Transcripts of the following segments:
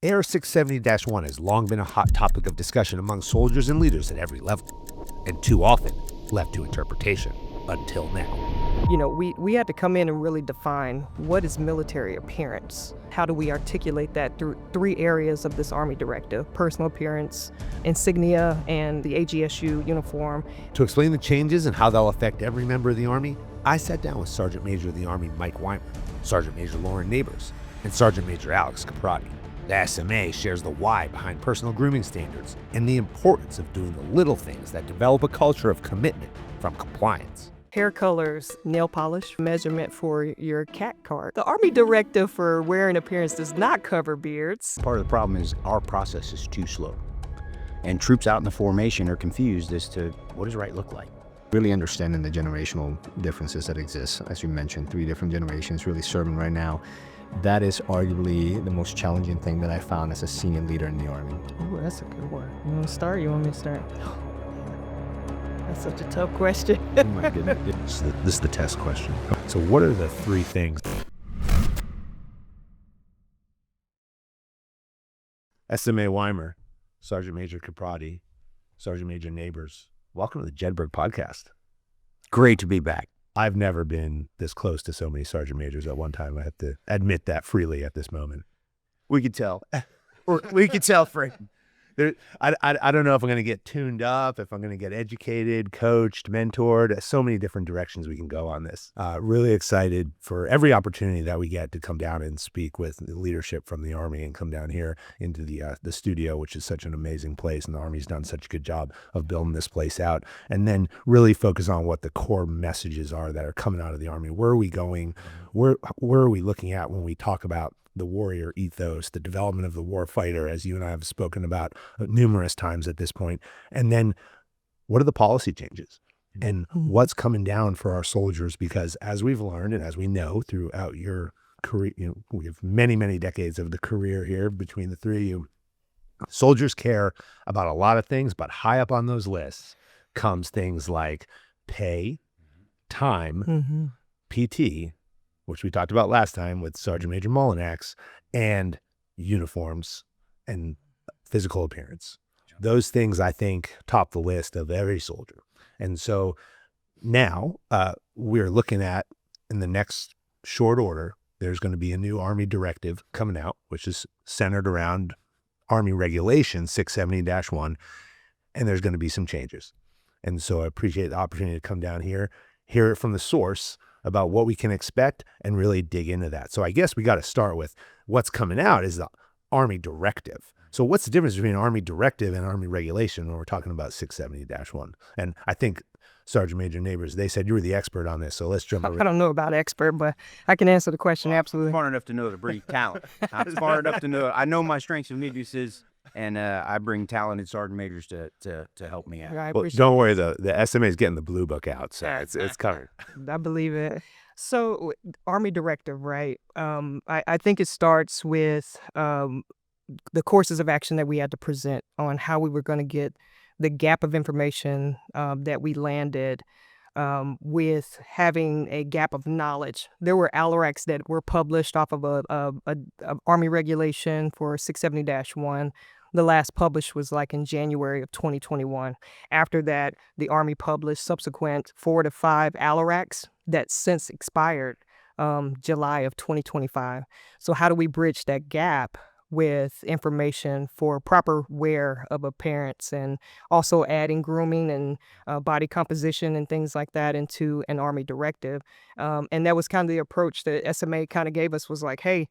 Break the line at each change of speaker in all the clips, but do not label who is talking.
AR670-1 has long been a hot topic of discussion among soldiers and leaders at every level, and too often left to interpretation, until now.
You know, we had to come in and really define what is military appearance. How do we articulate that through 3 areas of this Army Directive: personal appearance, Insignia, and the AGSU uniform.
To explain the changes and how they'll affect every member of the Army, I sat down with Sergeant Major of the Army Mike Weimer, Sergeant Major Laurin Nabors, and Sergeant Major Alex Kupratty. The SMA shares the why behind personal grooming standards and the importance of doing the little things that develop a culture of commitment from compliance.
Hair colors, nail polish, measurement for your CAT card. The Army Directive for wearing appearance does not cover beards.
Part of the problem is our process is too slow. And troops out in the formation are confused as to what does right look like. Really understanding the generational differences that exist. As you mentioned, 3 different generations really serving right now. That is arguably the most challenging thing that I found as a senior leader in the Army.
Ooh, that's a good one. You want to start? You want me to start? That's such a tough question.
Oh my goodness.
This is the test question. So what are the 3 things? SMA Weimer, Sergeant Major Kupratty, Sergeant Major Nabors. Welcome to the Jedburgh podcast.
Great to be back.
I've never been this close to so many Sergeant Majors at one time. I have to admit that freely at this moment.
We could tell. We could tell, Frank.
I don't know if I'm going to get tuned up, if I'm going to get educated, coached, mentored. So many different directions we can go on this. Really excited for every opportunity that we get to come down and speak with the leadership from the Army and come down here into the studio, which is such an amazing place. And the Army's done such a good job of building this place out. And then really focus on what the core messages are that are coming out of the Army. Where are we going? Where are we looking at when we talk about the warrior ethos, the development of the war fighter, as you and I have spoken about numerous times at this point. And then what are the policy changes and what's coming down for our soldiers? Because as we've learned and as we know throughout your career, we have many, many decades of the career here between the 3 of you. Soldiers care about a lot of things, but high up on those lists comes things like pay, time, PT, which we talked about last time with Sergeant Major Mullinax, and uniforms and physical appearance. Those things, I think, top the list of every soldier. And so now we're looking at, in the next short order, there's going to be a new Army Directive coming out, which is centered around Army Regulation 670-1, and there's going to be some changes. And so I appreciate the opportunity to come down here, hear it from the source about what we can expect and really dig into that. So I guess we got to start with what's coming out is the Army Directive. So what's the difference between Army Directive and Army Regulation when we're talking about 670-1? And I think Sergeant Major Nabors, they said you were the expert on this, so let's jump over.
I don't know about expert, but I can answer the question absolutely.
I'm smart enough to know to bring talent. I'm smart enough to know. I know my strengths and weaknesses, and I bring talented sergeant majors to help me out.
Well, don't worry, the SMA is getting the blue book out, so it's covered.
I believe it. So Army Directive, right? I think it starts with the courses of action that we had to present on how we were going to get the gap of information that we landed with having a gap of knowledge. There were AR670s that were published off of a Army regulation for 670-1. The last published was like in January of 2021. After that, the Army published subsequent 4 to 5 AR670s that since expired July of 2025. So how do we bridge that gap with information for proper wear of appearance, and also adding grooming and body composition and things like that into an Army Directive? And that was kind of the approach that SMA kind of gave us, was like, hey,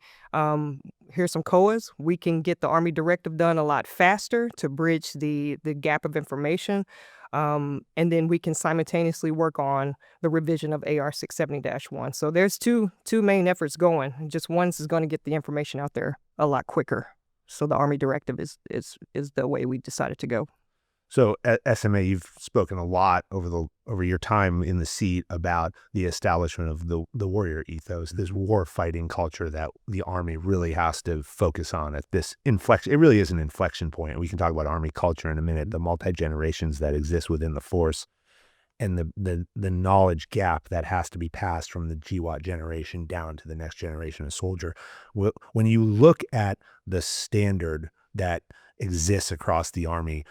here's some COAs. We can get the Army Directive done a lot faster to bridge the gap of information. And then we can simultaneously work on the revision of AR670-1. So there's two main efforts going. Just one is going to get the information out there a lot quicker. So the Army Directive is the way we decided to go.
So at SMA, you've spoken a lot over your time in the seat about the establishment of the warrior ethos, this war fighting culture that the Army really has to focus on at this inflection. It really is an inflection point. We can talk about Army culture in a minute, the multi-generations that exist within the force. and the knowledge gap that has to be passed from the GWAT generation down to the next generation of soldier. When you look at the standard that exists across the Army,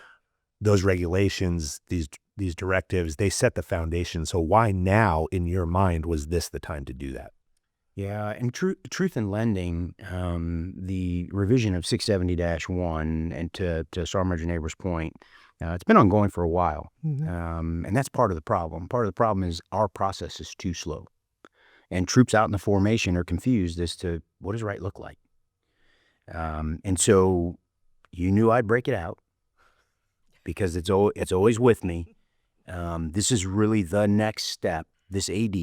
those regulations, these directives, they set the foundation. So why now, in your mind, was this the time to do that?
Yeah, and truth in lending, the revision of 670-1, and to Sergeant Major Nabors' point, it's been ongoing for a while, and that's part of the problem. Part of the problem is our process is too slow, and troops out in the formation are confused as to what does right look like. And so you knew I'd break it out because it's always with me. This is really the next step. This AD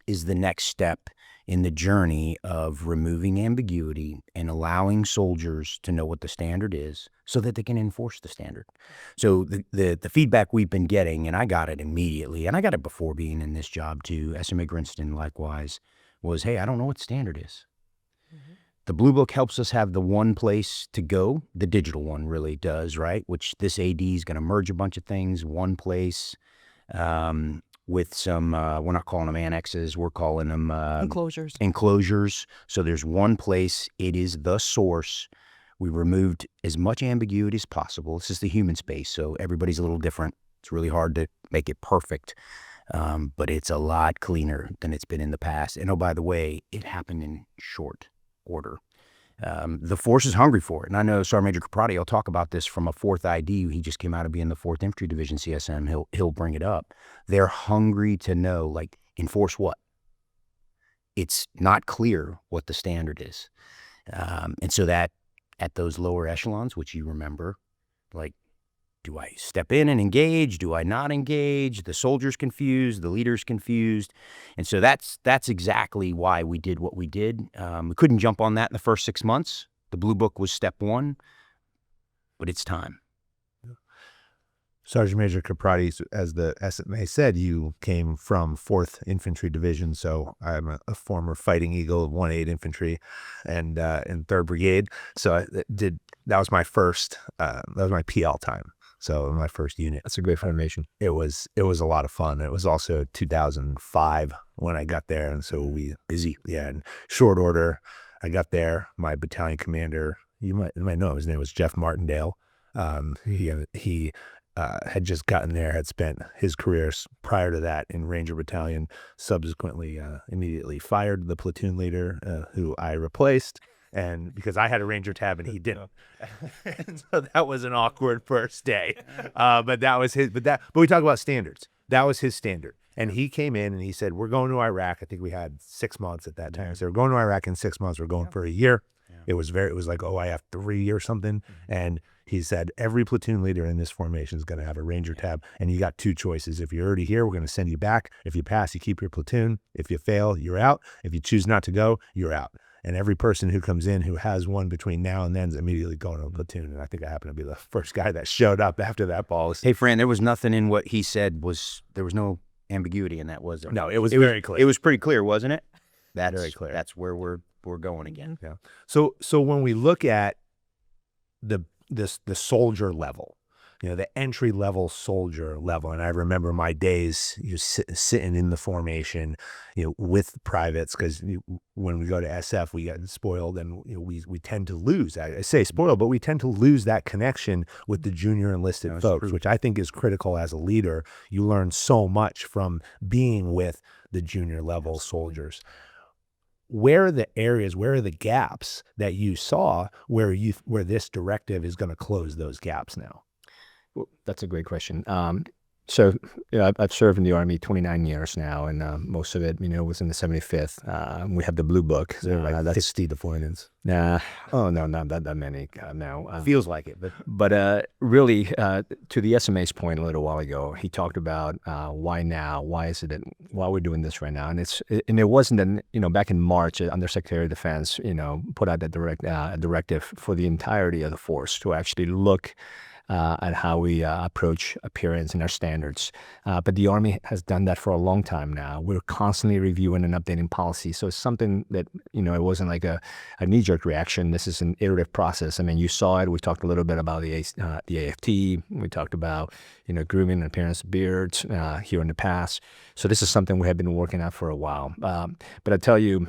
is the next step in the journey of removing ambiguity and allowing soldiers to know what the standard is so that they can enforce the standard. So the feedback we've been getting, and I got it immediately, and I got it before being in this job too, SMA Grinston likewise, was, hey, I don't know what standard is. The Blue Book helps us have the one place to go. The digital one really does, right? Which this AD is going to merge a bunch of things, one place, with some, we're not calling them annexes, we're calling them enclosures. So there's one place, it is the source. We removed as much ambiguity as possible. This is the human space, so everybody's a little different. It's really hard to make it perfect, but it's a lot cleaner than it's been in the past. And oh, by the way, it happened in short order. The force is hungry for it. And I know Sergeant Major Kupratty will talk about this from a 4th ID. He just came out of being the 4th Infantry Division CSM. He'll bring it up. They're hungry to know, like, enforce what? It's not clear what the standard is. And so that at those lower echelons, which you remember, like, do I step in and engage? Do I not engage? The soldier's confused, the leader's confused. And so that's exactly why we did what we did. We couldn't jump on that in the first 6 months. The Blue Book was step one, but it's time.
Sergeant Major Kupratty, as the SMA said, you came from 4th Infantry Division, so I'm a former Fighting Eagle of 1/8 Infantry and in 3rd Brigade. So that was my first, that was my PL time. So my first unit.
That's a great formation.
It was a lot of fun. It was also 2005 when I got there, and so in short order, I got there. My battalion commander, you might know, his name was Jeff Martindale. He had just gotten there, had spent his career prior to that in Ranger Battalion, subsequently immediately fired the platoon leader who I replaced. And because I had a Ranger tab and he didn't, and so that was an awkward first day. But that was his. But we talk about standards. That was his standard. And he came in and he said, "We're going to Iraq." I think we had 6 months at that time. So we're going to Iraq in 6 months. We're going for a year. It was like OIF 3 or something. And he said, every platoon leader in this formation is going to have a Ranger tab. And you got two choices. If you're already here, we're going to send you back. If you pass, you keep your platoon. If you fail, you're out. If you choose not to go, you're out. And every person who comes in who has one between now and then is immediately going to a platoon. And I think I happened to be the first guy that showed up after that policy.
Hey, Fran, there was nothing in what he said there was no ambiguity in that, was there?
No, it was very clear.
It was pretty clear, wasn't it? That's
very clear.
That's where we're going again.
Yeah. So when we look at the soldier level, the entry level soldier level, and I remember my days sitting in the formation, with privates, because when we go to SF, we get spoiled, and we tend to lose. I say spoiled, but we tend to lose that connection with the junior enlisted folks, which I think is critical as a leader. You learn so much from being with the junior level soldiers. Where are the areas, where are the gaps that you saw where this directive is going to close those gaps now?
Well, that's a great question. So I've served in the Army 29 years now, and most of it, was in the 75th. We have the Blue Book.
So that's 50 deployments.
Nah, oh no, not that many now.
Feels like it,
but really, to the SMA's point a little while ago, he talked about why now? Why is it that why we're doing this right now? And it wasn't back in March, Undersecretary of Defense, put out that directive for the entirety of the force to actually look at how we approach appearance and our standards. But the Army has done that for a long time now. We're constantly reviewing and updating policy. So it's something that, it wasn't like a knee-jerk reaction. This is an iterative process. I mean, you saw it. We talked a little bit about the AFT. We talked about, grooming and appearance of beards here in the past. So this is something we have been working at for a while. But I tell you,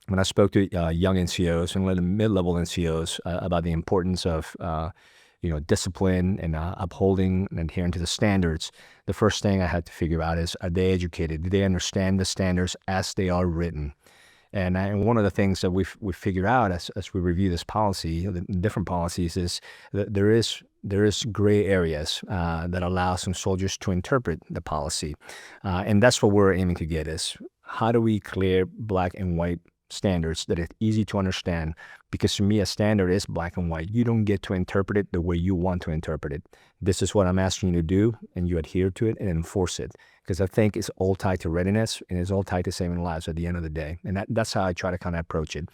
when I spoke to young NCOs and mid-level NCOs about the importance of discipline and upholding and adhering to the standards, the first thing I had to figure out is, are they educated? Do they understand the standards as they are written? And one of the things that we've figured out as we review this policy, the different policies, is that there is gray areas that allow some soldiers to interpret the policy. And that's what we're aiming to get is, how do we clear black and white standards that are easy to understand? Because to me, a standard is black and white. You don't get to interpret it the way you want to interpret it. This is what I'm asking you to do, and you adhere to it and enforce it. Because I think it's all tied to readiness, and it's all tied to saving lives at the end of the day. And that's how I try to kind of approach it.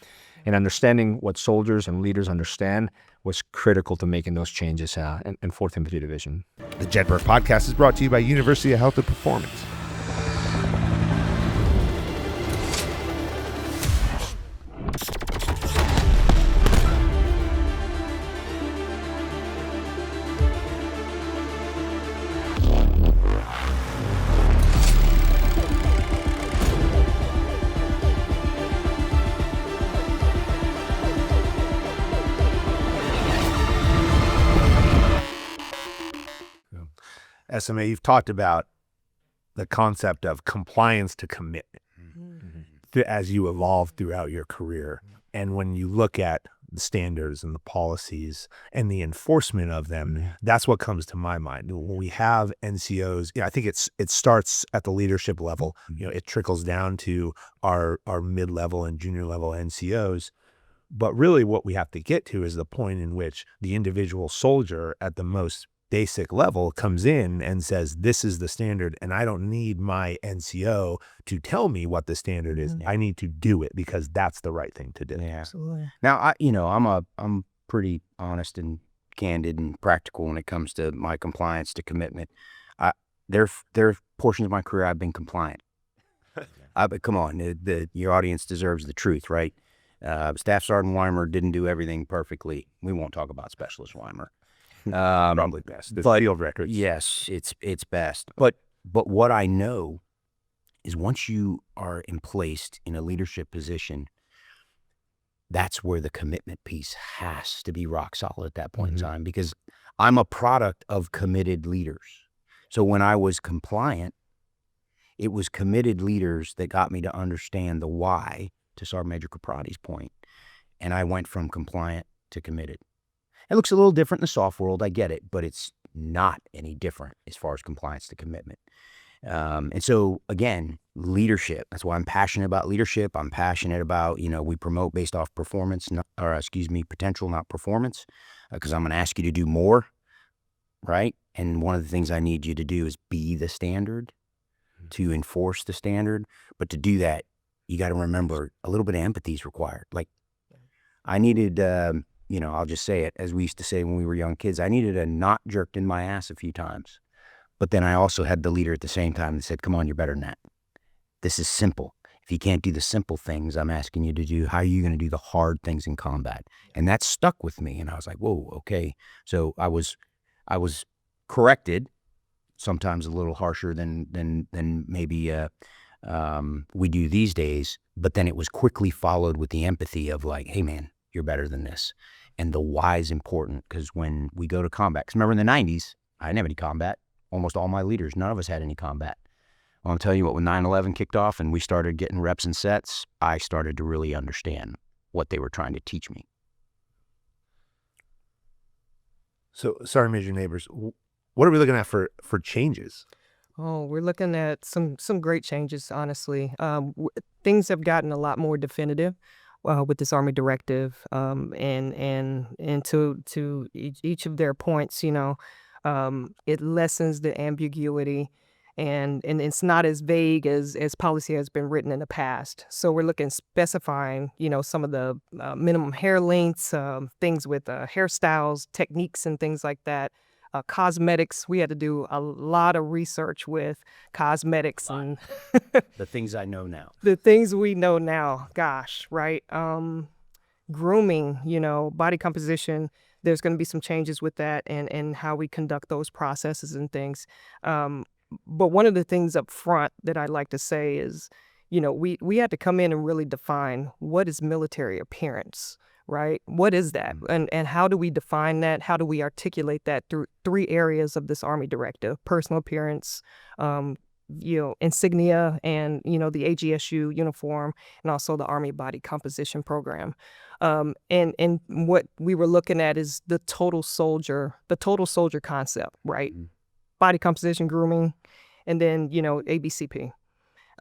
And understanding what soldiers and leaders understand was critical to making those changes in 4th Infantry Division.
The Jedburgh podcast is brought to you by University of Health and Performance. SMA, you've talked about the concept of compliance to commitment as you evolve throughout your career. And when you look at the standards and the policies and the enforcement of them, that's what comes to my mind. When we have NCOs, I think it starts at the leadership level. It trickles down to our mid-level and junior level NCOs. But really what we have to get to is the point in which the individual soldier at the most basic level comes in and says, this is the standard, and I don't need my NCO to tell me what the standard is. I need to do it because that's the right thing to do.
Yeah.
Absolutely.
Now, I'm pretty honest and candid and practical when it comes to my compliance to commitment. There are portions of my career I've been compliant. But come on, your audience deserves the truth, right? Staff Sergeant Weimer didn't do everything perfectly. We won't talk about Specialist Weimer.
Probably best. The field records.
Yes, it's best. But what I know is once you are placed in a leadership position, that's where the commitment piece has to be rock solid at that point in time, because I'm a product of committed leaders. So when I was compliant, it was committed leaders that got me to understand the why, to Sergeant Major Kupratty's point, and I went from compliant to committed. It looks a little different in the soft world, I get it, but it's not any different as far as compliance to commitment. And so, again, leadership, that's why I'm passionate about leadership. I'm passionate about, we promote based off performance, potential, not performance, because I'm going to ask you to do more, right? And one of the things I need you to do is be the standard, to enforce the standard. But to do that, you got to remember a little bit of empathy is required. Like, I needed... I'll just say it, as we used to say when we were young kids, I needed a knot jerked in my ass a few times. But then I also had the leader at the same time that said, come on, you're better than that. This is simple. If you can't do the simple things I'm asking you to do, how are you going to do the hard things in combat? And that stuck with me. And I was like, whoa, okay. So I was corrected, sometimes a little harsher than maybe we do these days. But then it was quickly followed with the empathy of like, hey, man, you're better than this. And the why is important, because when we go to combat, because remember in the 90s, I didn't have any combat. Almost all my leaders, none of us had any combat. Well, I'm telling you what, when 9/11 kicked off and we started getting reps and sets, I started to really understand what they were trying to teach me.
So, Sergeant Major Nabors, what are we looking at for changes?
Oh, we're looking at some great changes, honestly. Things have gotten a lot more definitive with this Army Directive, and to each of their points, it lessens the ambiguity, and it's not as vague as policy has been written in the past. So we're looking specifying, some of the minimum hair lengths, things with hairstyles, techniques, and things like that. cosmetics. We had to do a lot of research with cosmetics and
The things I know now.
the things we know now. Gosh, right? Grooming, body composition. There's going to be some changes with that and how we conduct those processes and things. But one of the things up front that I'd like to say is, we had to come in and really define what is military appearance, right? What is that? And how do we define that? How do we articulate that through 3 areas of this Army directive: personal appearance, insignia, and, the AGSU uniform, and also the Army body composition program. And what we were looking at is the total soldier concept, right? Body composition, grooming, and then, ABCP.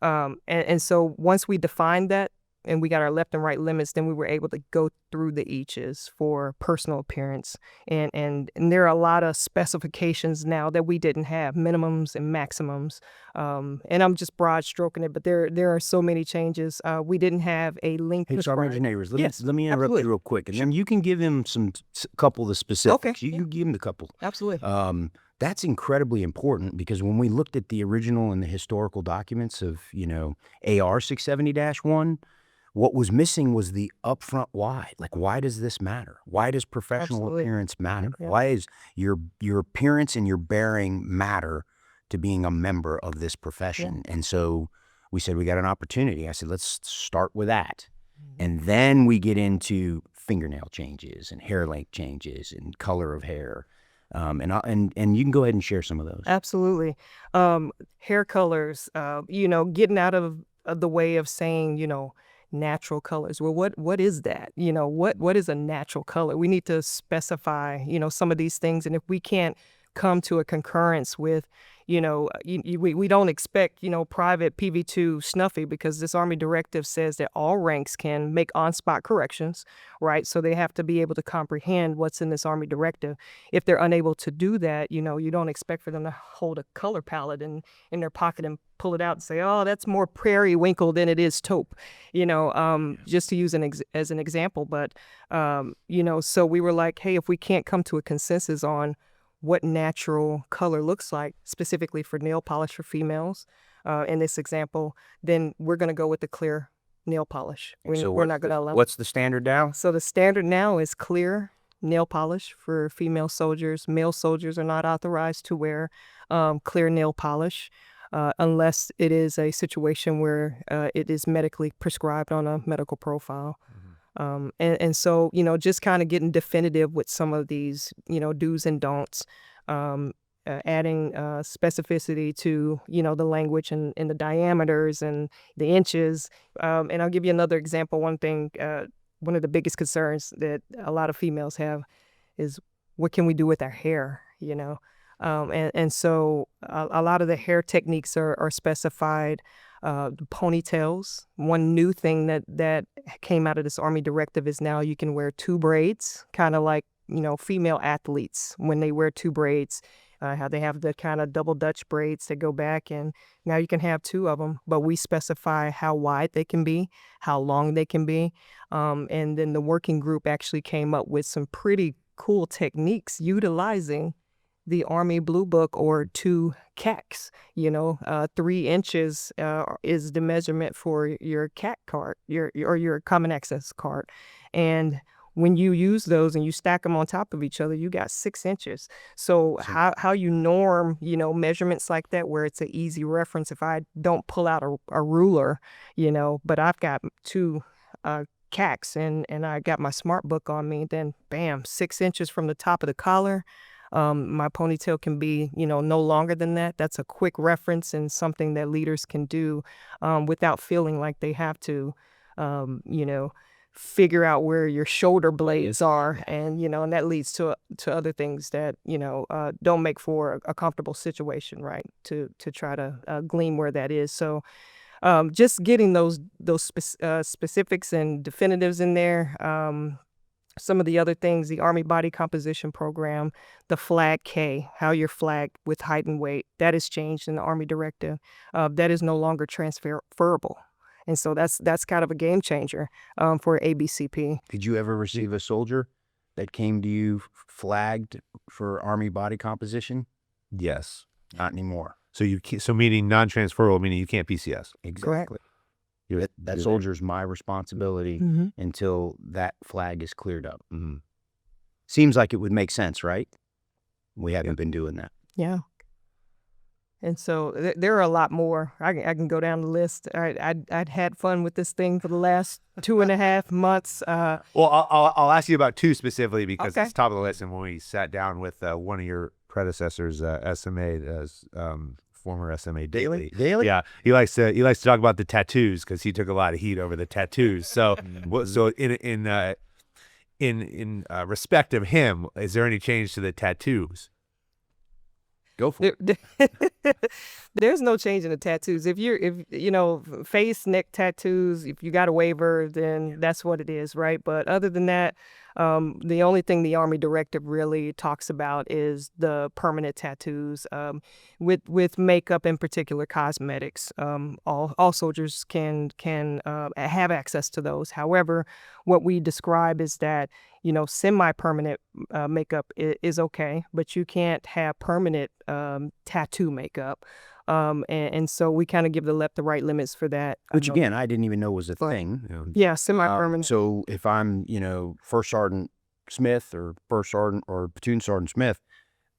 And so once we defined that and we got our left and right limits, then we were able to go through the eaches for personal appearance. And there are a lot of specifications now that we didn't have, minimums and maximums. And I'm just broad stroking it, but there are so many changes. We didn't have a length.
Hey, Sergeant Nabors,
Yes,
let me interrupt
absolutely.
you real quick, and then you can give him couple of the specifics.
Okay,
You give him the couple.
Absolutely.
That's incredibly important because when we looked at the original and the historical documents of, AR670-1, what was missing was the upfront why. Like, why does this matter? Why does professional
Absolutely.
appearance matter?
Yeah.
Why is your appearance and your bearing matter to being a member of this profession? And so we said, we got an opportunity. I said, let's start with that. And then we get into fingernail changes and hair length changes and color of hair. And you can go ahead and share some of those.
Absolutely. Hair colors, getting out of the way of saying, natural colors. Well, what is that? What is a natural color? We need to specify, some of these things. And if we can't come to a concurrence with, we don't expect, private PV2 snuffy, because this Army directive says that all ranks can make on-spot corrections, right? So they have to be able to comprehend what's in this Army directive. If they're unable to do that, you don't expect for them to hold a color palette in their pocket and pull it out and say, oh, that's more prairie winkle than it is taupe, just to use as an example. But, so we were like, hey, if we can't come to a consensus on what natural color looks like, specifically for nail polish for females, in this example, then we're going to go with the clear nail polish. We're not going to allow.
What's the standard now?
So the standard now is clear nail polish for female soldiers. Male soldiers are not authorized to wear clear nail polish unless it is a situation where it is medically prescribed on a medical profile. And so, just kind of getting definitive with some of these, do's and don'ts, adding specificity to, the language and the diameters and the inches. And I'll give you another example. One thing, one of the biggest concerns that a lot of females have is, what can we do with our hair, And so a lot of the hair techniques are specified. Ponytails. One new thing that came out of this Army directive is now you can wear 2 braids, kind of like, female athletes when they wear 2 braids, how they have the kind of double Dutch braids that go back, and now you can have 2 of them, but we specify how wide they can be, how long they can be. And then the working group actually came up with some pretty cool techniques utilizing the Army Blue Book, or 2 CACs. 3 inches is the measurement for your CAC card, your Common Access card. And when you use those and you stack them on top of each other, you got 6 inches. So how you norm, measurements like that, where it's an easy reference. If I don't pull out a ruler, but I've got 2 CACs and I got my smart book on me, then bam, 6 inches from the top of the collar. My ponytail can be, no longer than that. That's a quick reference and something that leaders can do without feeling like they have to, figure out where your shoulder blades are. And, and that leads to other things that, don't make for a comfortable situation, right, to try to glean where that is. So just getting those specifics and definitives in there. Some of the other things, the Army Body Composition Program, the Flag K, how you're flagged with height and weight, that has changed in the Army Directive. That is no longer transferable. And so that's kind of a game changer for ABCP.
Did you ever receive a soldier that came to you flagged for Army body composition?
Yes.
Not anymore.
So so meaning non-transferable, meaning you can't PCS.
Exactly. That soldier's my responsibility
Mhm.
until that flag is cleared up.
Mhm.
Seems like it would make sense, right? We haven't been doing that.
Yeah. And so there are a lot more. I can go down the list. I'd had fun with this thing for the last 2.5 months.
Well, I'll ask you about two specifically because
Okay.
it's top of the list. And when we sat down with one of your predecessors, SMA, former SMA Daily.
Daily?
Yeah, he likes to talk about the tattoos because he took a lot of heat over the tattoos. So, in respect of him, is there any change to the tattoos?
Go for it.
There's no change in the tattoos. If face, neck tattoos, if you got a waiver, then that's what it is, right? But other than that, the only thing the Army Directive really talks about is the permanent tattoos, with makeup, in particular cosmetics. All soldiers can have access to those. However, what we describe is that semi-permanent makeup is okay, but you can't have permanent tattoo makeup. And so we kind of give the right limits for that.
Which again, I didn't even know was a thing.
Yeah, semi-permanent.
So if I'm, First Sergeant Smith or First Sergeant or Platoon Sergeant Smith,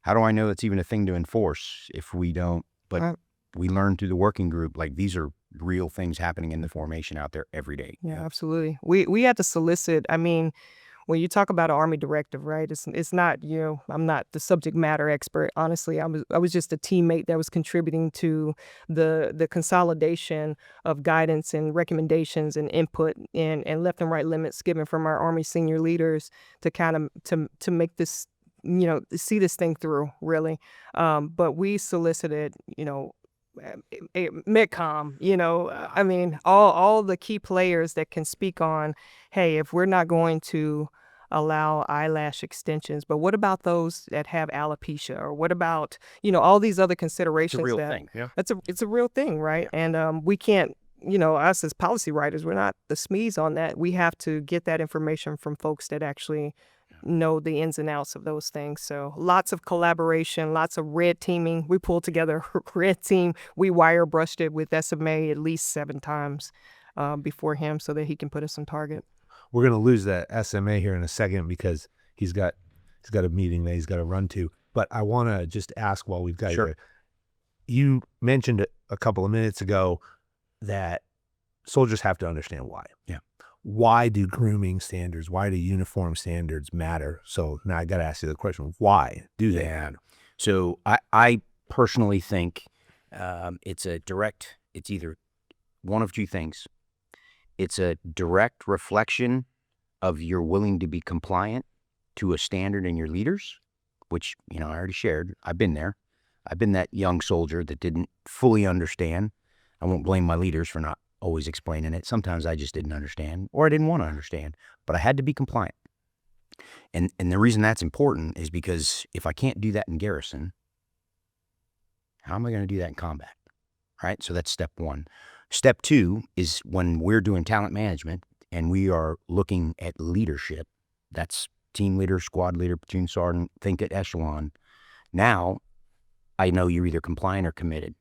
how do I know it's even a thing to enforce if we don't? But
Right.
we learn through the working group, like these are real things happening in the formation out there every day.
Yeah, absolutely. We had to solicit. I mean, when you talk about an Army Directive, right? It's not I'm not the subject matter expert. Honestly, I was just a teammate that was contributing to the consolidation of guidance and recommendations and input and left and right limits given from our Army senior leaders to kind of to make this see this thing through really. But we solicited MidCom, I mean, all the key players that can speak on, hey, if we're not going to allow eyelash extensions, but what about those that have alopecia, or what about all these other considerations?
It's a real thing.
Yeah.
It's a real thing, right? And we can't, us as policy writers, we're not the SMEs on that. We have to get that information from folks that actually know the ins and outs of those things. So lots of collaboration, lots of red teaming. We pulled together a red team. We wire brushed it with SMA at least 7 times before him so that he can put us on target.
We're gonna lose that SMA here in a second because he's got a meeting that he's got to run to. But I want to just ask while we've got you.
Sure.
You mentioned a couple of minutes ago that soldiers have to understand why.
Yeah.
Why do grooming standards, why do uniform standards matter? So now I got to ask you the question, why do they matter?
So I personally think it's either one of two things. It's a direct reflection of you're willing to be compliant to a standard in your leaders, which, I already shared. I've been there. I've been that young soldier that didn't fully understand. I won't blame my leaders for not always explaining it. Sometimes I just didn't understand, or I didn't want to understand, but I had to be compliant. And the reason that's important is because if I can't do that in garrison, how am I going to do that in combat? Right? So that's step one. Step two is when we're doing talent management and we are looking at leadership. That's team leader, squad leader, platoon sergeant, think at echelon. Now I know you're either compliant or committed.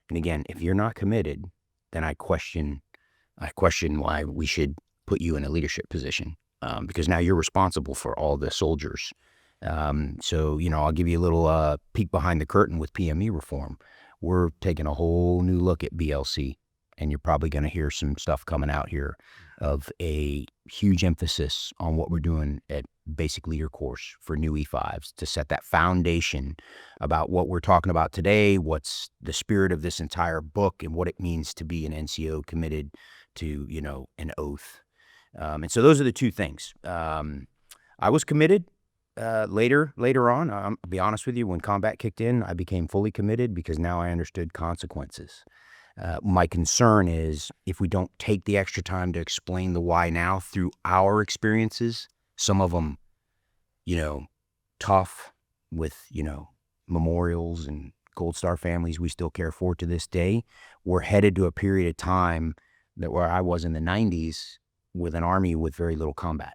And again, if you're not committed, then I question why we should put you in a leadership position, because now you're responsible for all the soldiers. So, I'll give you a little peek behind the curtain with PME reform. We're taking a whole new look at BLC, and you're probably going to hear some stuff coming out here of a huge emphasis on what we're doing at basic leader course for new E5s to set that foundation about what we're talking about today, what's the spirit of this entire book, and what it means to be an NCO committed to, an oath. And so those are the two things. I was committed later on. I'll be honest with you, when combat kicked in, I became fully committed because now I understood consequences. My concern is if we don't take the extra time to explain the why now through our experiences, some of them, tough with, memorials and Gold Star families we still care for to this day, we're headed to a period of time where I was in the 90s with an Army with very little combat.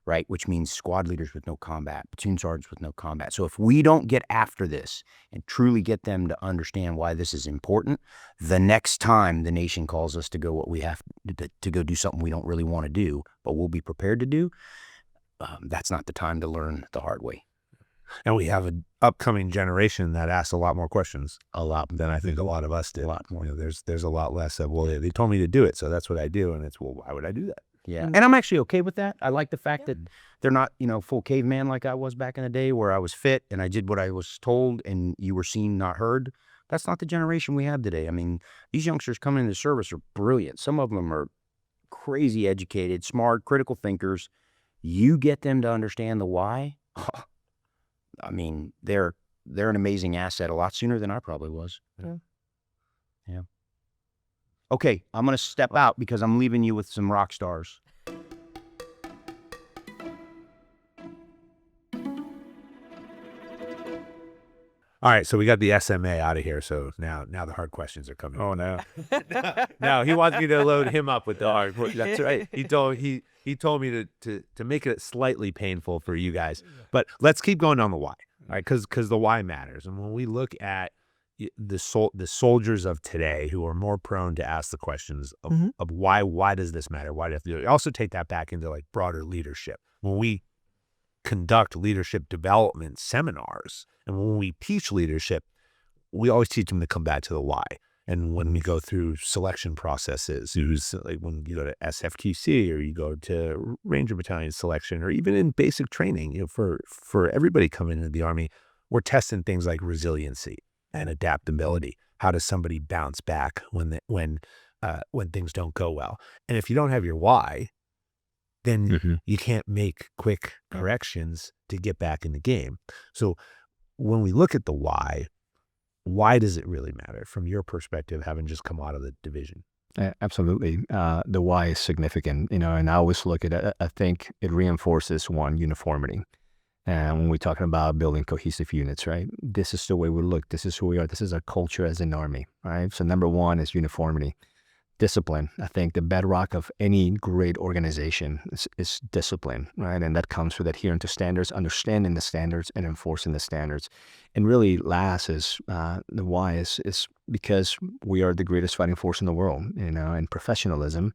right? Which means squad leaders with no combat, platoon sergeants with no combat. So if we don't get after this and truly get them to understand why this is important, the next time the nation calls us to go what we have to go do something we don't really want to do, but we'll be prepared to do, that's not the time to learn the hard way.
And we have an upcoming generation that asks a lot more questions.
A lot
than I think a lot of us did.
A lot more.
You know, there's a lot less of, well, they told me to do it, so that's what I do. And it's, well, why would I do that?
Yeah. And I'm actually okay with that. I like the fact that they're not, full caveman like I was back in the day where I was fit and I did what I was told and you were seen, not heard. That's not the generation we have today. I mean, these youngsters coming into service are brilliant. Some of them are crazy educated, smart, critical thinkers. You get them to understand the why. I mean, they're an amazing asset a lot sooner than I probably was. Yeah. Okay, I'm going to step out because I'm leaving you with some rock stars.
All right, so we got the SMA out of here. So now the hard questions are coming.
Oh no.
No, he wants me to load him up with the hard questions. That's right. He told me to make it slightly painful for you guys. But let's keep going on the why, all right? Because the why matters. And when we look at the soldiers of today who are more prone to ask the questions of why does this matter? Why do you have to do it? Also take that back into like broader leadership. When we conduct leadership development seminars and when we teach leadership, we always teach them to come back to the why. And when we go through selection processes, like when you go to SFQC or you go to Ranger Battalion selection or even in basic training, for everybody coming into the Army, we're testing things like resiliency and adaptability. How does somebody bounce back when things don't go well? And if you don't have your why, then you can't make quick corrections to get back in the game. So when we look at the why does it really matter from your perspective, having just come out of the division?
Absolutely. The why is significant, and I always look at it, I think it reinforces one, uniformity. And when we're talking about building cohesive units, right? This is the way we look. This is who we are. This is our culture as an Army, right? So number one is uniformity. Discipline. I think the bedrock of any great organization is discipline, right? And that comes with adhering to standards, understanding the standards, and enforcing the standards. And really, last is the why is because we are the greatest fighting force in the world, and professionalism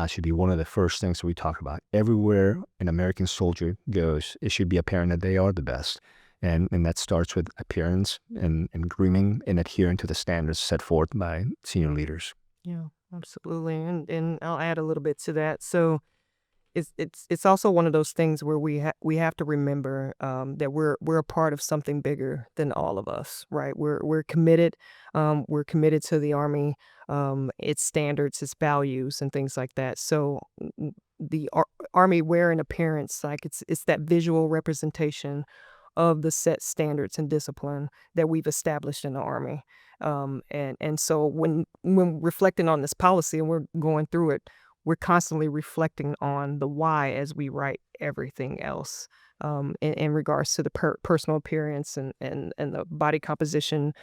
should be one of the first things that we talk about. Everywhere an American soldier goes, it should be apparent that they are the best. And that starts with appearance and grooming and adhering to the standards set forth by senior leaders.
Yeah, absolutely. And I'll add a little bit to that. So it's also one of those things where we have to remember that we're a part of something bigger than all of us, right? We're committed. We're committed to the Army, its standards, its values, and things like that. So the Army wear and appearance, like it's that visual representation of the set standards and discipline that we've established in the Army. And so when reflecting on this policy and we're going through it, we're constantly reflecting on the why as we write everything else in regards to the personal appearance and the body composition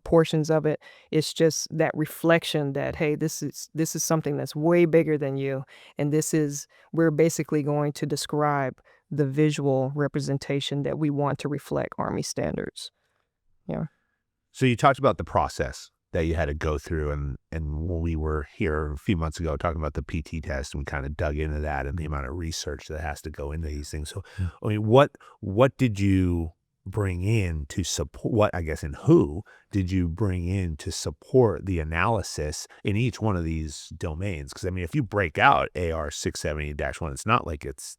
portions of it. It's just that reflection that, hey, this is something that's way bigger than you. And we're basically going to describe the visual representation that we want to reflect Army standards. Yeah.
So you talked about the process that you had to go through, and when we were here a few months ago talking about the PT test, and we kind of dug into that and the amount of research that has to go into these things. So, I mean, what did you bring in to support? And who did you bring in to support the analysis in each one of these domains? Because I mean, if you break out AR670-1, it's not like it's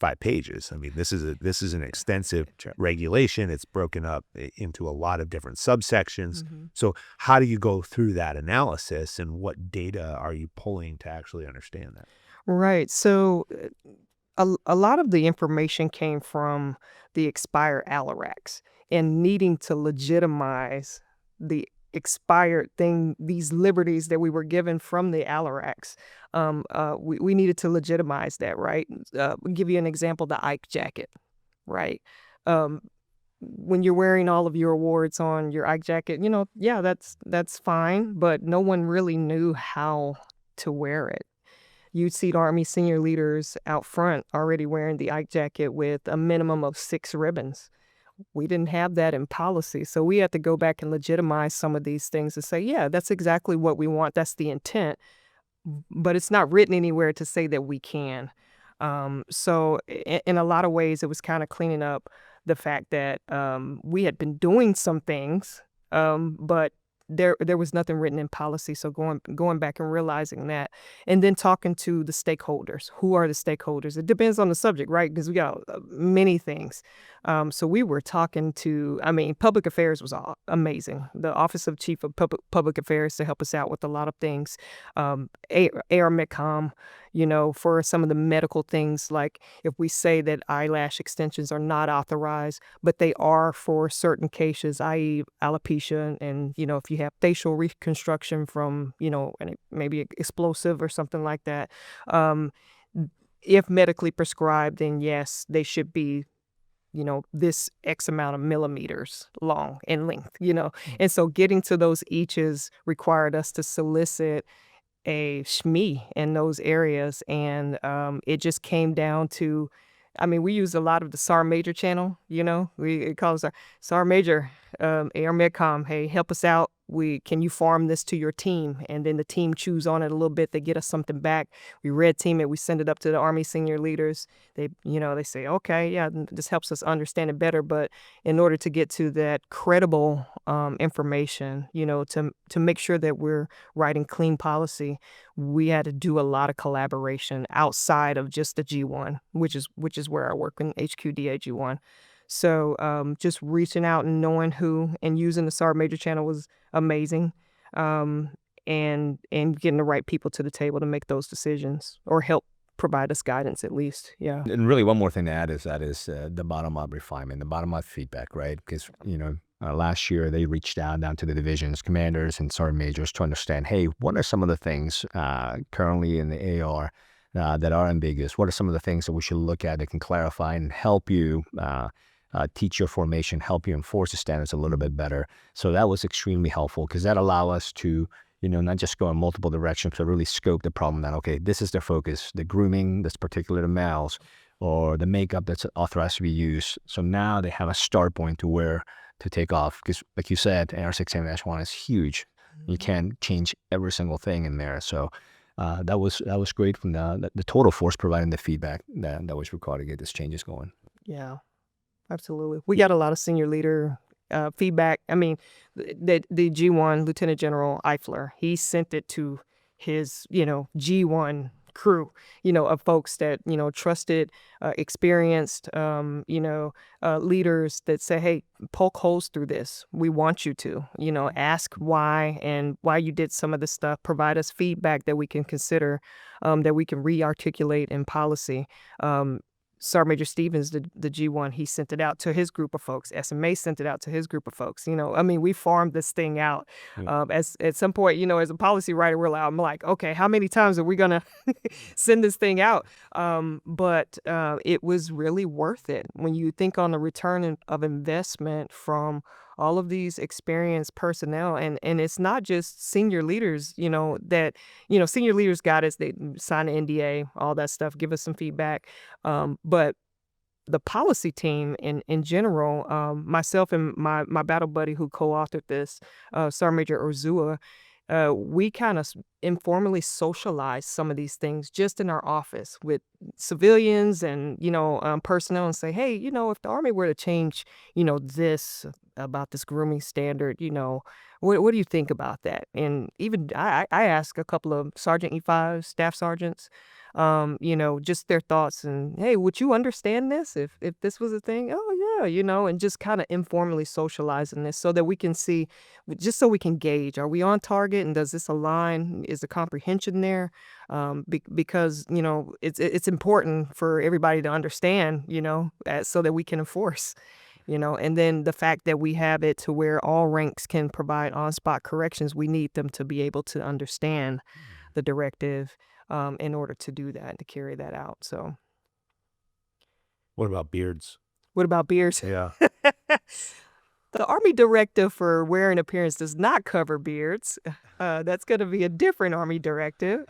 5 pages. I mean, this is an extensive regulation. It's broken up into a lot of different subsections. So how do you go through that analysis, and what data are you pulling to actually understand that?
Right. So a lot of the information came from the expired ALRACs and needing to legitimize the expired thing, these liberties that we were given from the ALRACs. We needed to legitimize that, right? I'll give you an example, the Ike jacket, right? When you're wearing all of your awards on your Ike jacket, that's fine, but no one really knew how to wear it. you'd see the Army senior leaders out front already wearing the Ike jacket with a minimum of 6 ribbons. We didn't have that in policy. So we had to go back and legitimize some of these things and say, yeah, that's exactly what we want. That's the intent. But it's not written anywhere to say that we can. So in a lot of ways, it was kind of cleaning up the fact that we had been doing some things, but there was nothing written in policy. So going back and realizing that, and then talking to the stakeholders. Who are the stakeholders? It depends on the subject, right? Because we got many things. So we were talking to, public affairs was amazing. The Office of Chief of Public Affairs to help us out with a lot of things. AR Medcom, for some of the medical things, like if we say that eyelash extensions are not authorized, but they are for certain cases, i.e. alopecia, and, if you have facial reconstruction from, and maybe explosive or something like that, if medically prescribed, then yes, they should be this X amount of millimeters long in length, And so getting to those eaches required us to solicit a SME in those areas. And it just came down to, we use a lot of the SAR Major channel, it calls our SAR Major, AR Medcom, hey, help us out. Can you farm this to your team? And then the team chews on it a little bit. They get us something back. We red team it. We send it up to the Army senior leaders. They say, okay, yeah, this helps us understand it better. But in order to get to that credible information, to make sure that we're writing clean policy, we had to do a lot of collaboration outside of just the G1, which is where I work in HQDA G1. So just reaching out and knowing who and using the SAR Major channel was amazing, and getting the right people to the table to make those decisions or help provide us guidance at least. Yeah.
And really, one more thing to add is the bottom-up refinement, the bottom-up feedback, right? Because, last year they reached down to the divisions, commanders, and sergeant majors to understand, hey, what are some of the things currently in the AR that are ambiguous? What are some of the things that we should look at that can clarify and help you teach your formation, help you enforce the standards a little bit better? So that was extremely helpful, because that allowed us to, not just go in multiple directions, but really scope the problem that, okay, this is the focus, the grooming that's particular to males, or the makeup that's authorized to be used. So now they have a start point to where to take off, because like you said, AR670-1 is huge. You can't change every single thing in there. So that was great from the total force providing the feedback that was required to get these changes going.
Yeah, absolutely. We got a lot of senior leader feedback. The G1, Lieutenant General Eifler, he sent it to his, G1 crew, of folks that, trusted, experienced, leaders that say, hey, poke holes through this. We want you to, ask why and why you did some of this stuff. Provide us feedback that we can consider, that we can re-articulate in policy. Sergeant Major Stevens, the G1, he sent it out to his group of folks. SMA sent it out to his group of folks. We farmed this thing out. As at some point, as a policy writer, I'm like, okay, how many times are we gonna send this thing out? But it was really worth it when you think on the return of investment from all of these experienced personnel, and it's not just senior leaders, that, senior leaders got us, they sign an NDA, all that stuff, give us some feedback. But the policy team in general, myself and my battle buddy who co-authored this, Sergeant Major Urzua, we kind of informally socialize some of these things just in our office with civilians and, personnel, and say, hey, if the Army were to change, this about this grooming standard, what do you think about that? And even I asked a couple of Sergeant E5 staff sergeants, just their thoughts, and hey, would you understand this if this was a thing? Oh yeah, and just kind of informally socializing this so that we can see, just so we can gauge, are we on target, and does this align? Is the comprehension there? Because it's important for everybody to understand, so that we can enforce. And then the fact that we have it to where all ranks can provide on-spot corrections, we need them to be able to understand the directive in order to do that, to carry that out. So,
What about beards?
what about beards?
Yeah.
The Army directive for wearing appearance does not cover beards. That's going to be a different Army directive.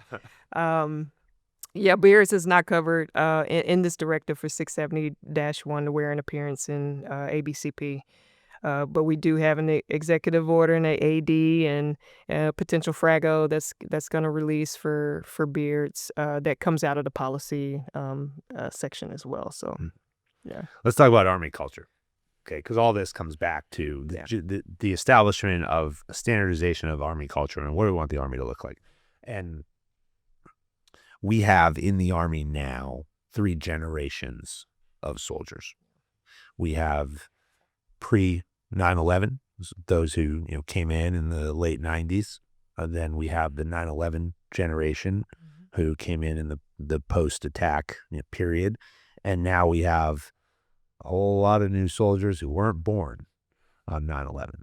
Yeah, beards is not covered in this directive for 670-1 to wear an appearance in ABCP. But we do have an executive order and an AD and potential frago that's going to release for beards that comes out of the policy section as well. So, yeah.
Let's talk about Army culture, okay? Because all this comes back to the establishment of a standardization of Army culture and what do we want the Army to look like. And we have in the Army now 3 generations of soldiers. We have pre-9/11, those who came in the late 90s. Then we have the 9/11 generation who came in the post-attack period. And now we have a whole lot of new soldiers who weren't born on 9/11,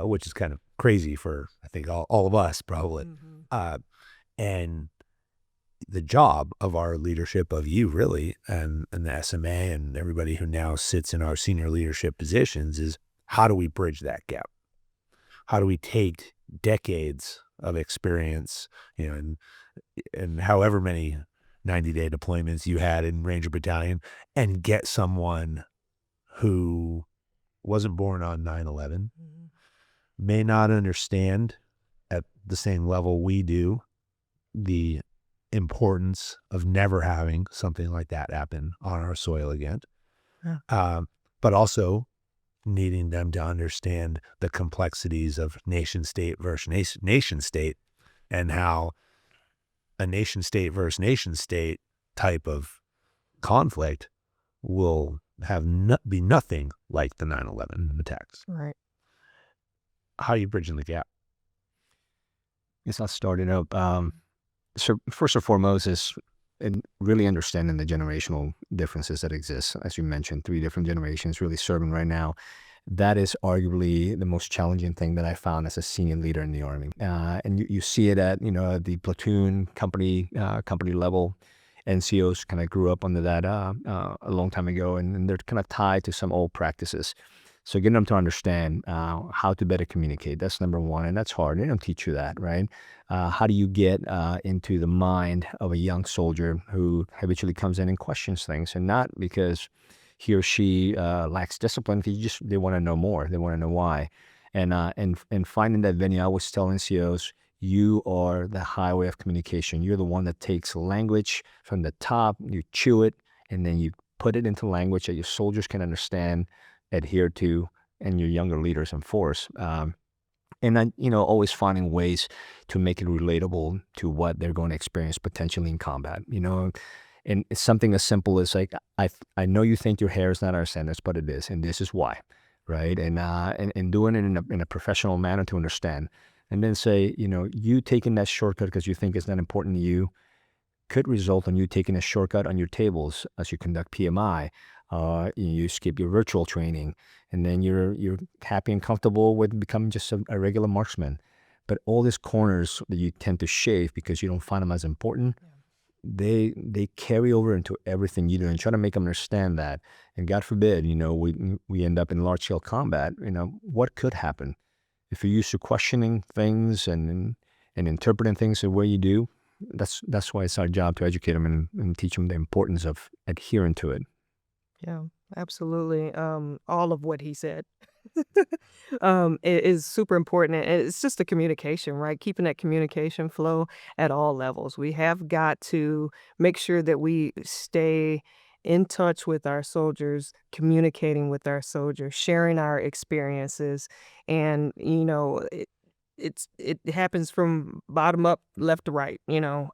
which is kind of crazy for, I think, all of us probably. And the job of our leadership, of you really, and the SMA and everybody who now sits in our senior leadership positions is how do we bridge that gap? How do we take decades of experience, and however many 90-day deployments you had in Ranger Battalion and get someone who wasn't born on 9/11, may not understand at the same level we do the importance of never having something like that happen on our soil again. But also needing them to understand the complexities of nation state versus nation state and how a nation state versus nation state type of conflict will have be nothing like the 9/11 attacks.
Right.
How are you bridging the gap?
Yes, I'll start it up. So first and foremost is in really understanding the generational differences that exist. As you mentioned, 3 different generations really serving right now. That is arguably the most challenging thing that I found as a senior leader in the Army. And you see it at the platoon company level. NCOs kind of grew up under that a long time ago, and they're kind of tied to some old practices. So getting them to understand how to better communicate, that's number one, and that's hard. They don't teach you that, right? How do you get into the mind of a young soldier who habitually comes in and questions things, and not because he or she lacks discipline, because they want to know more, they want to know why, and finding that venue. I always tell NCOs, you are the highway of communication. You're the one that takes language from the top, you chew it, and then you put it into language that your soldiers can understand, adhere to, and your younger leaders enforce. And then, always finding ways to make it relatable to what they're going to experience potentially in combat, and it's something as simple as like, I know you think your hair is not our standards, but it is, and this is why, right? And doing it in a professional manner to understand, and then say, you taking that shortcut because you think it's not important to you could result in you taking a shortcut on your tables as you conduct PMI. You skip your virtual training, and then you're happy and comfortable with becoming just a regular marksman. But all these corners that you tend to shave because you don't find them as important, they carry over into everything you do, and try to make them understand that. And God forbid, we end up in large scale combat. What could happen if you're used to questioning things and interpreting things the way you do? That's why it's our job to educate them and teach them the importance of adhering to it.
Yeah, absolutely. All of what he said is super important. And it's just the communication, right? Keeping that communication flow at all levels. We have got to make sure that we stay in touch with our soldiers, communicating with our soldiers, sharing our experiences. And, it happens from bottom up, left to right, and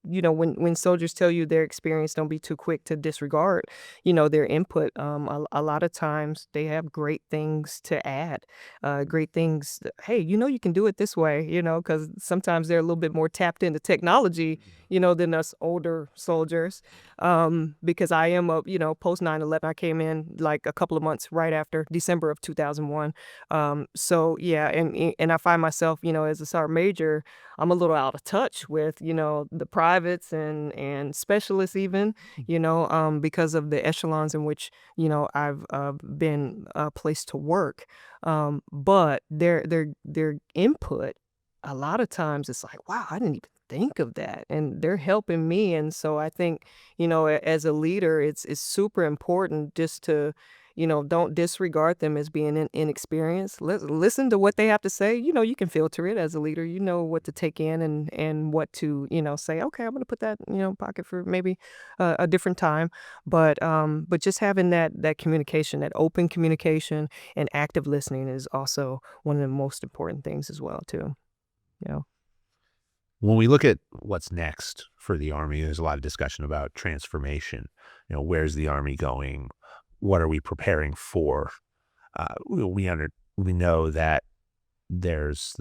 when soldiers tell you their experience, don't be too quick to disregard, their input. A lot of times they have great things to add, great things. Hey, you can do it this way, because sometimes they're a little bit more tapped into technology, than us older soldiers. Because I am post 9/11, I came in like a couple of months right after December of 2001. So yeah, and I find myself, as a sergeant major, I'm a little out of touch with, the privates and specialists even, because of the echelons in which, I've been placed to work. But their input a lot of times it's like, wow, I didn't even think of that. And they're helping me. And so I think, as a leader, it's super important just to, don't disregard them as being inexperienced. Listen to what they have to say. You can filter it as a leader. You know what to take in and what to, say, okay, I'm going to put that, pocket for maybe a different time. But just having that communication, that open communication and active listening is also one of the most important things as well, too.
When we look at what's next for the Army, there's a lot of discussion about transformation. Where's the Army going? What are we preparing for? We know that there's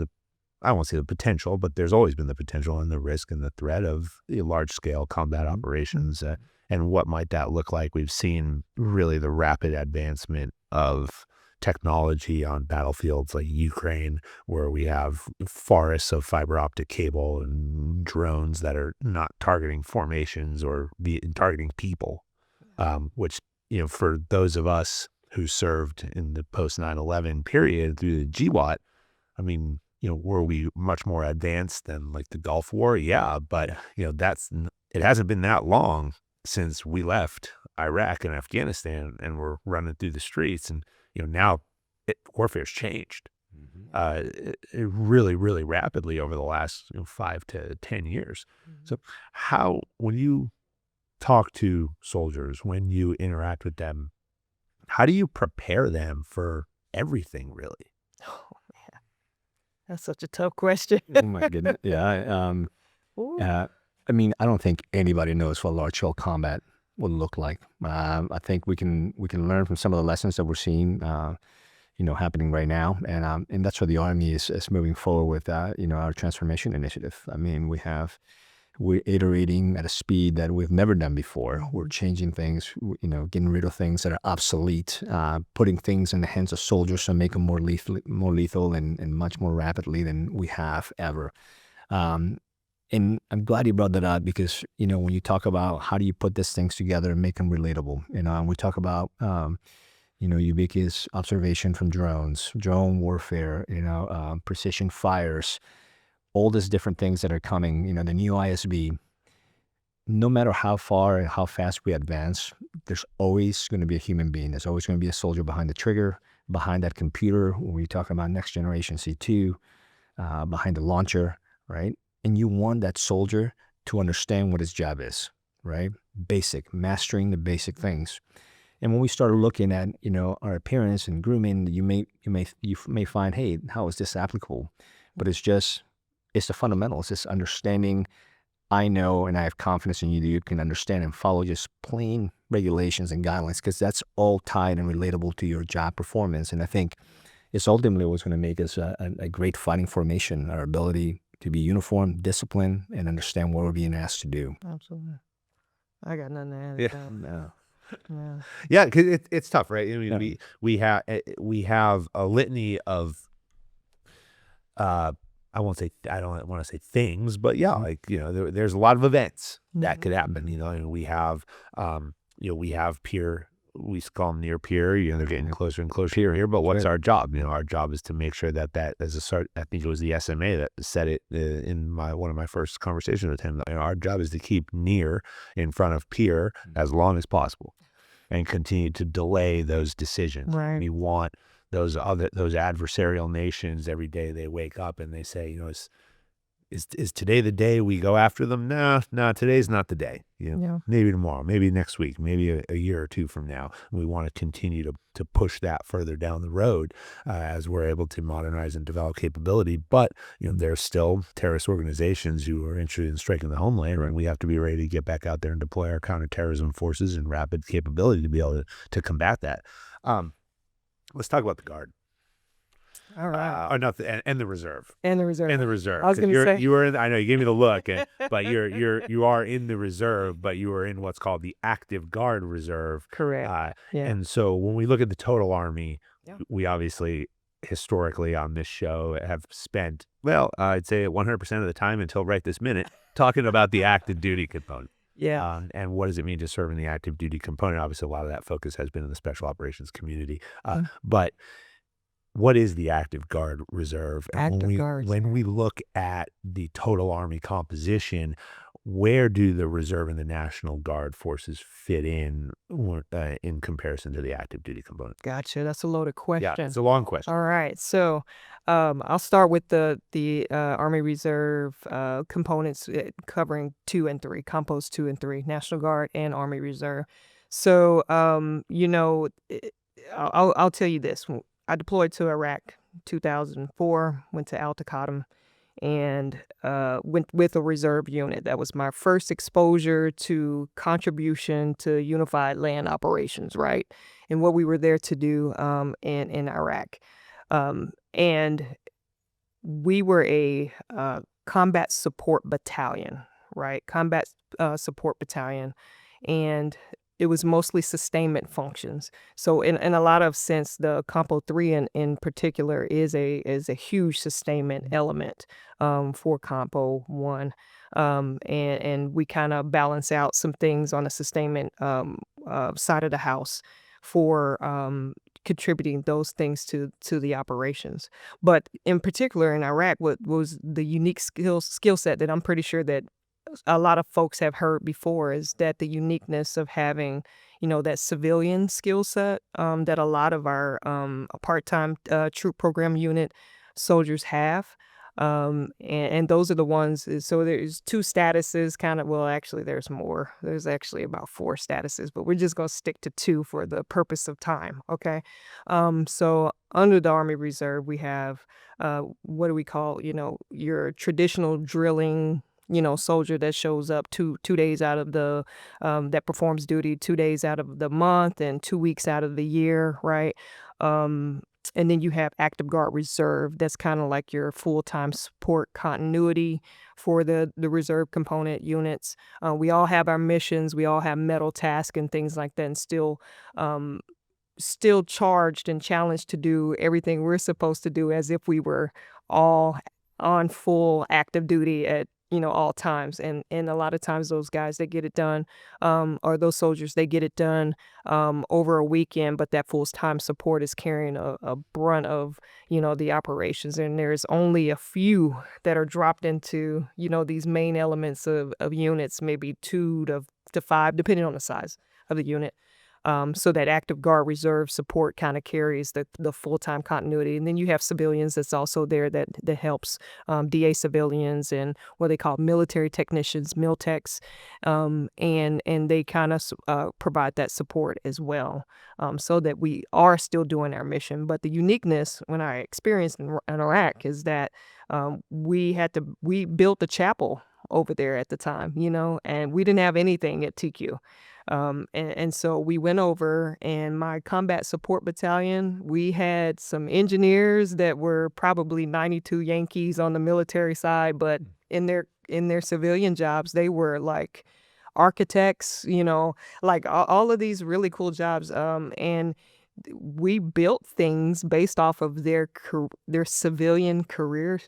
I won't say the potential, but there's always been the potential and the risk and the threat of large scale combat operations. And what might that look like? We've seen really the rapid advancement of technology on battlefields like Ukraine, where we have forests of fiber optic cable and drones that are not targeting formations or targeting people, which, for those of us who served in the post 9/11 period through the GWAT, I mean, were we much more advanced than like the Gulf War? Yeah, but it hasn't been that long since we left Iraq and Afghanistan and we're running through the streets, and now warfare's changed it really, really rapidly over the last 5 to 10 years. So when you talk to soldiers, when you interact with them, how do you prepare them for everything, really?
Oh, man. That's such a tough question.
Oh my goodness. Yeah. I mean, I don't think anybody knows what large scale combat would look like. I think we can learn from some of the lessons that we're seeing, happening right now, and that's where the Army is moving forward with, our transformation initiative. I mean, we're iterating at a speed that we've never done before. We're changing things, getting rid of things that are obsolete, putting things in the hands of soldiers to make them more lethal and much more rapidly than we have ever. And I'm glad you brought that up because, when you talk about how do you put these things together and make them relatable, and we talk about, ubiquitous observation from drones, drone warfare, precision fires, all these different things that are coming, the new ISB. No matter how far and how fast we advance, there's always going to be a human being. There's always going to be a soldier behind the trigger, behind that computer, when we talk about next generation C2, behind the launcher, right? And you want that soldier to understand what his job is, right? Mastering the basic things. And when we start looking at, our appearance and grooming, you may find, hey, how is this applicable? But it's the fundamentals. It's understanding. I know, and I have confidence in you that you can understand and follow just plain regulations and guidelines, because that's all tied and relatable to your job performance. And I think it's ultimately what's going to make us a great fighting formation, our ability to be uniform, disciplined, and understand what we're being asked to do.
Absolutely. I got nothing to add.
Yeah.
No. Yeah.
Yeah, because it's tough, right? I mean, we have a litany of I don't want to say things, but yeah, like there's a lot of events that could happen. And we have peer. We call them near peer. They're getting closer and closer here. But what's our job? Our job is to make sure that as a start. I think it was the SMA that said it in one of my first conversations with him. Our job is to keep near in front of peer as long as possible, and continue to delay those decisions.
Right.
We want those adversarial nations every day they wake up and they say, is today the day we go after them? No, today's not the day. Maybe tomorrow, maybe next week, maybe a year or two from now. We want to continue to push that further down the road as we're able to modernize and develop capability. But there's still terrorist organizations who are interested in striking the homeland, and we have to be ready to get back out there and deploy our counterterrorism forces and rapid capability to be able to combat that. Let's talk about the Guard.
All right.
Or not, and the reserve.
And the reserve.
And the reserve.
I was going to say.
You were in. I know you gave me the look, but you are in the reserve, but you are in what's called the active Guard reserve.
Correct.
And so when we look at the total Army, we obviously historically on this show have spent, I'd say 100% of the time until right this minute, talking about the active duty component.
Yeah.
And what does it mean to serve in the active duty component? Obviously, a lot of that focus has been in the special operations community, but what is the active guard reserve? And
Active guards.
when we look at the total Army composition, where do the reserve and the National Guard forces fit in comparison to the active duty component?
Gotcha. That's a loaded
Yeah,
question.
it's a long question.
All right. So I'll start with the Army Reserve components covering 2 and 3, Compos 2 and 3, National Guard and Army Reserve. So, I'll tell you this. I deployed to Iraq 2004, went to Al Taqaddum, and went with a reserve unit. That was my first exposure to contribution to unified land operations, right? And what we were there to do in Iraq. And we were a combat support battalion, right? Combat support battalion. And it was mostly sustainment functions. So in a lot of sense, the Compo 3 in particular is a huge sustainment element for Compo 1. And we kind of balance out some things on the sustainment side of the house for contributing those things to the operations. But in particular in Iraq, what was the unique skill set that I'm pretty sure that a lot of folks have heard before is that the uniqueness of having, that civilian skill set that a lot of our part-time troop program unit soldiers have. And those are the ones. So there's 2 statuses kind of, well, actually there's more. There's actually about 4 statuses, but we're just going to stick to 2 for the purpose of time. Okay. So under the Army Reserve, we have, what do we call, your traditional drilling, soldier that shows up two days out of the, that performs duty 2 days out of the month and 2 weeks out of the year, right? And then you have Active Guard Reserve. That's kind of like your full-time support continuity for the reserve component units. We all have our missions. We all have medal tasks and things like that, and still charged and challenged to do everything we're supposed to do as if we were all on full active duty at all times. And a lot of times those guys, they get it done, or those soldiers, they get it done over a weekend, but that full-time support is carrying a brunt of, the operations. And there's only a few that are dropped into, these main elements of units, maybe 2 to 5, depending on the size of the unit. So that Active Guard Reserve support kind of carries the full-time continuity. And then you have civilians that's also there that helps, DA civilians and what they call military technicians, MilTechs, and they kind of provide that support as well, so that we are still doing our mission. But the uniqueness when I experienced in Iraq is that we built a chapel over there at the time, and we didn't have anything at TQ. And so we went over, and my combat support battalion, we had some engineers that were probably 92 Yankees on the military side, but in their civilian jobs, they were like architects, like all of these really cool jobs. And we built things based off of their civilian career,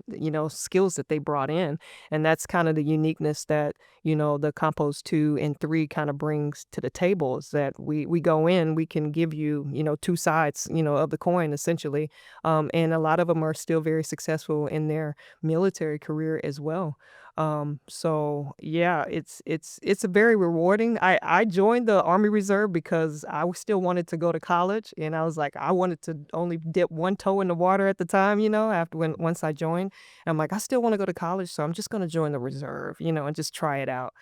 skills that they brought in. And that's kind of the uniqueness that, the Compos 2 and 3 kind of brings to the table, is that we go in, we can give you, 2 sides, of the coin, essentially. And a lot of them are still very successful in their military career as well. So yeah, it's a very rewarding. I joined the Army Reserve because I still wanted to go to college, and I was like, I wanted to only dip 1 toe in the water at the time, once I joined. And I'm like, I still want to go to college, so I'm just going to join the reserve, and just try it out.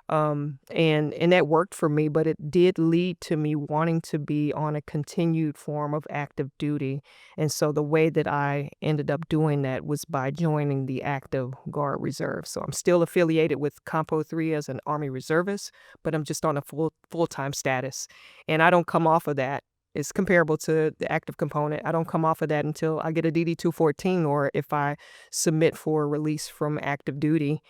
And that worked for me, but it did lead to me wanting to be on a continued form of active duty. And so the way that I ended up doing that was by joining the Active Guard Reserve. So I'm still affiliated with Compo 3 as an Army reservist, but I'm just on a full-time status. And I don't come off of that. It's comparable to the active component. I don't come off of that until I get a DD-214, or if I submit for release from active duty.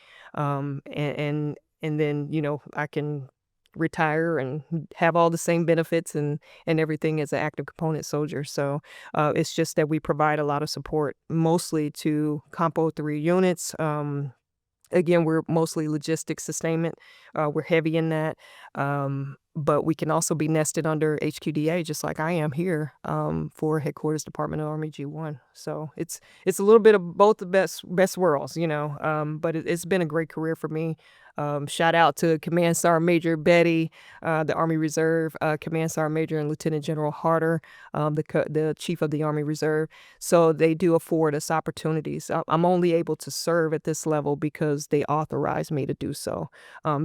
And then, I can retire and have all the same benefits and everything as an active component soldier. So it's just that we provide a lot of support, mostly to Compo 3 units, Again, we're mostly logistics sustainment. We're heavy in that. But we can also be nested under HQDA, just like I am here, for Headquarters Department of Army G1. So it's a little bit of both the best worlds, you know. But it's been a great career for me. Shout out to Command Sergeant Major Betty, the Army Reserve, Command Sergeant Major and Lieutenant General Harder, the Chief of the Army Reserve. So they do afford us opportunities. I'm only able to serve at this level because they authorized me to do so,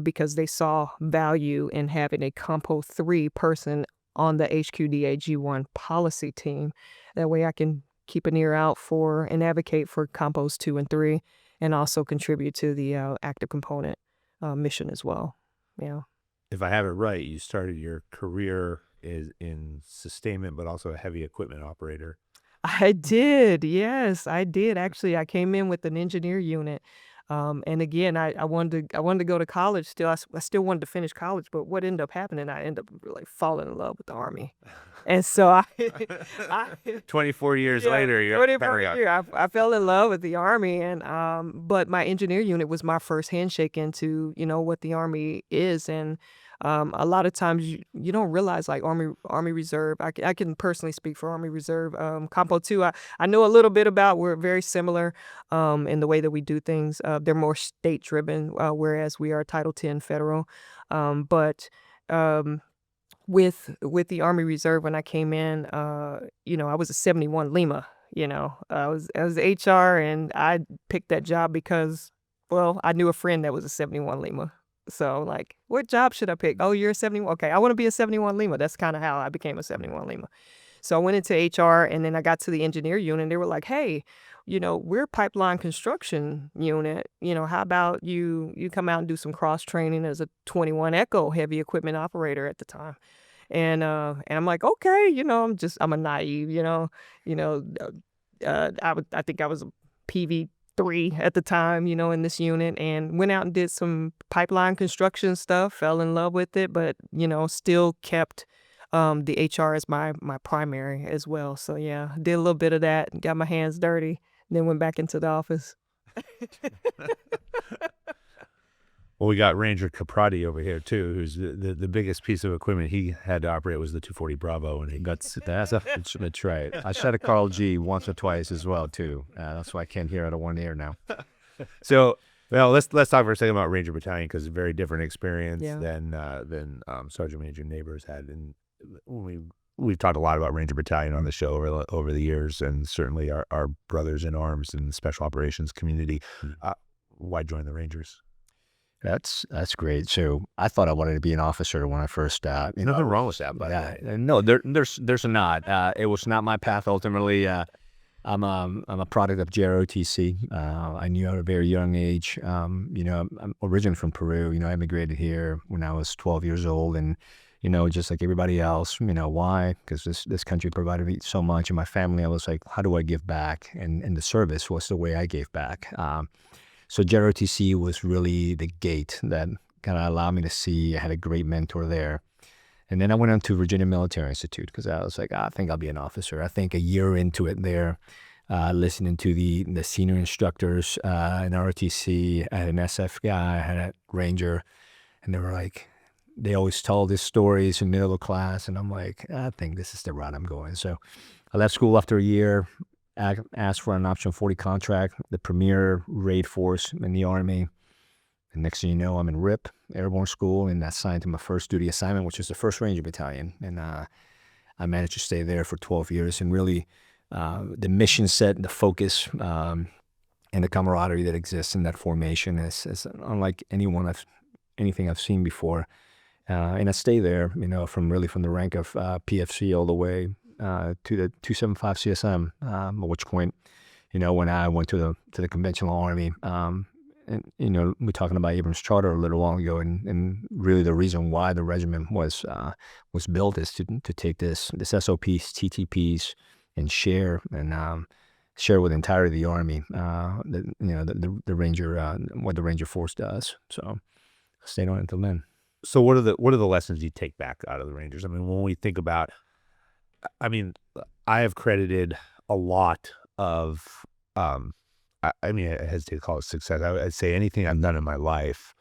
because they saw value in having a Compo 3 person on the HQDA G1 policy team. That way I can keep an ear out for and advocate for Compos 2 and 3 and also contribute to the active component mission as well. Yeah.
If I have it right, you started your career in sustainment, but also a heavy equipment operator.
I did. Yes, I did. Actually, I came in with an engineer unit. And again, I wanted to go to college still. I still wanted to finish college, but what ended up happening, I ended up really falling in love with the Army. And so I
24 years
yeah,
later, you're
24 years, I fell in love with the Army, and but my engineer unit was my first handshake into, you know, what the Army is. And a lot of times you don't realize, like, Army Reserve. I can personally speak for Army Reserve. Compo 2, I know a little bit about. We're very similar in the way that we do things. They're more state driven, whereas we are Title 10 federal. But with the Army Reserve, when I came in, you know, I was a 71 Lima. You know, I was HR, and I picked that job because, well, I knew a friend that was a 71 Lima. So, like, what job should I pick? Oh, you're a 71. Okay, I want to be a 71 Lima. That's kind of how I became a 71 Lima. So I went into HR, and then I got to the engineer unit, and they were like, hey, you know, we're a pipeline construction unit. You know, how about you come out and do some cross training as a 21 Echo heavy equipment operator at the time. And I'm like, okay, you know, I'm a naive, I think I was a PV3 at the time, you know, in this unit, and went out and did some pipeline construction stuff, fell in love with it, but, you know, still kept the HR as my primary as well. So yeah, did a little bit of that, got my hands dirty, then went back into the office.
Well, we got Ranger Kupratty over here too, who's the biggest piece of equipment he had to operate was the 240 Bravo, and that's
right. I said a Carl G once or twice as well too. That's why I can't hear out of one ear now.
So, well, let's talk for a second about Ranger Battalion, because it's a very different experience
Yeah.
than Sergeant Major Nabors had. And we've talked a lot about Ranger Battalion on the show over the years, and certainly our brothers in arms and special operations community. Why join the Rangers?
That's great. So I thought I wanted to be an officer when I first
Nothing wrong with that, but
no, there's not. It was not my path ultimately. I'm a product of JROTC. I knew at a very young age. You know, I'm originally from Peru. You know, I immigrated here when I was 12 years old, and you know, just like everybody else. You know, why? Because this country provided me so much, and my family. I was like, how do I give back? And the service was the way I gave back. So JROTC was really the gate that kind of allowed me to see. I had a great mentor there. And then I went on to Virginia Military Institute because I was like, I think I'll be an officer. I think a year into it there, listening to the senior instructors in ROTC, I had an SF guy, I had a Ranger, and they were like, they always tell these stories in middle of class, and I'm like, I think this is the route I'm going. So I left school after a year, asked for an Option 40 contract, the premier raid force in the Army. And next thing you know, I'm in RIP, Airborne School, and assigned to my first duty assignment, which is the 1st Ranger Battalion. And I managed to stay there for 12 years. And really, the mission set, the focus, and the camaraderie that exists in that formation is unlike anything I've seen before. And I stay there, you know, from the rank of PFC all the way to the 275 CSM, at which point, you know, when I went to the conventional Army, and, you know, we're talking about Abrams Charter a little while ago, and really the reason why the regiment was built is to take this SOPs, TTPs, and share with the entirety of the Army, the Ranger, what the Ranger Force does. So I stayed on until then.
So what are the lessons you take back out of the Rangers? I mean, when we think about, I mean, I have credited a lot of, I mean, I hesitate to call it success. I'd say anything I've done in my life,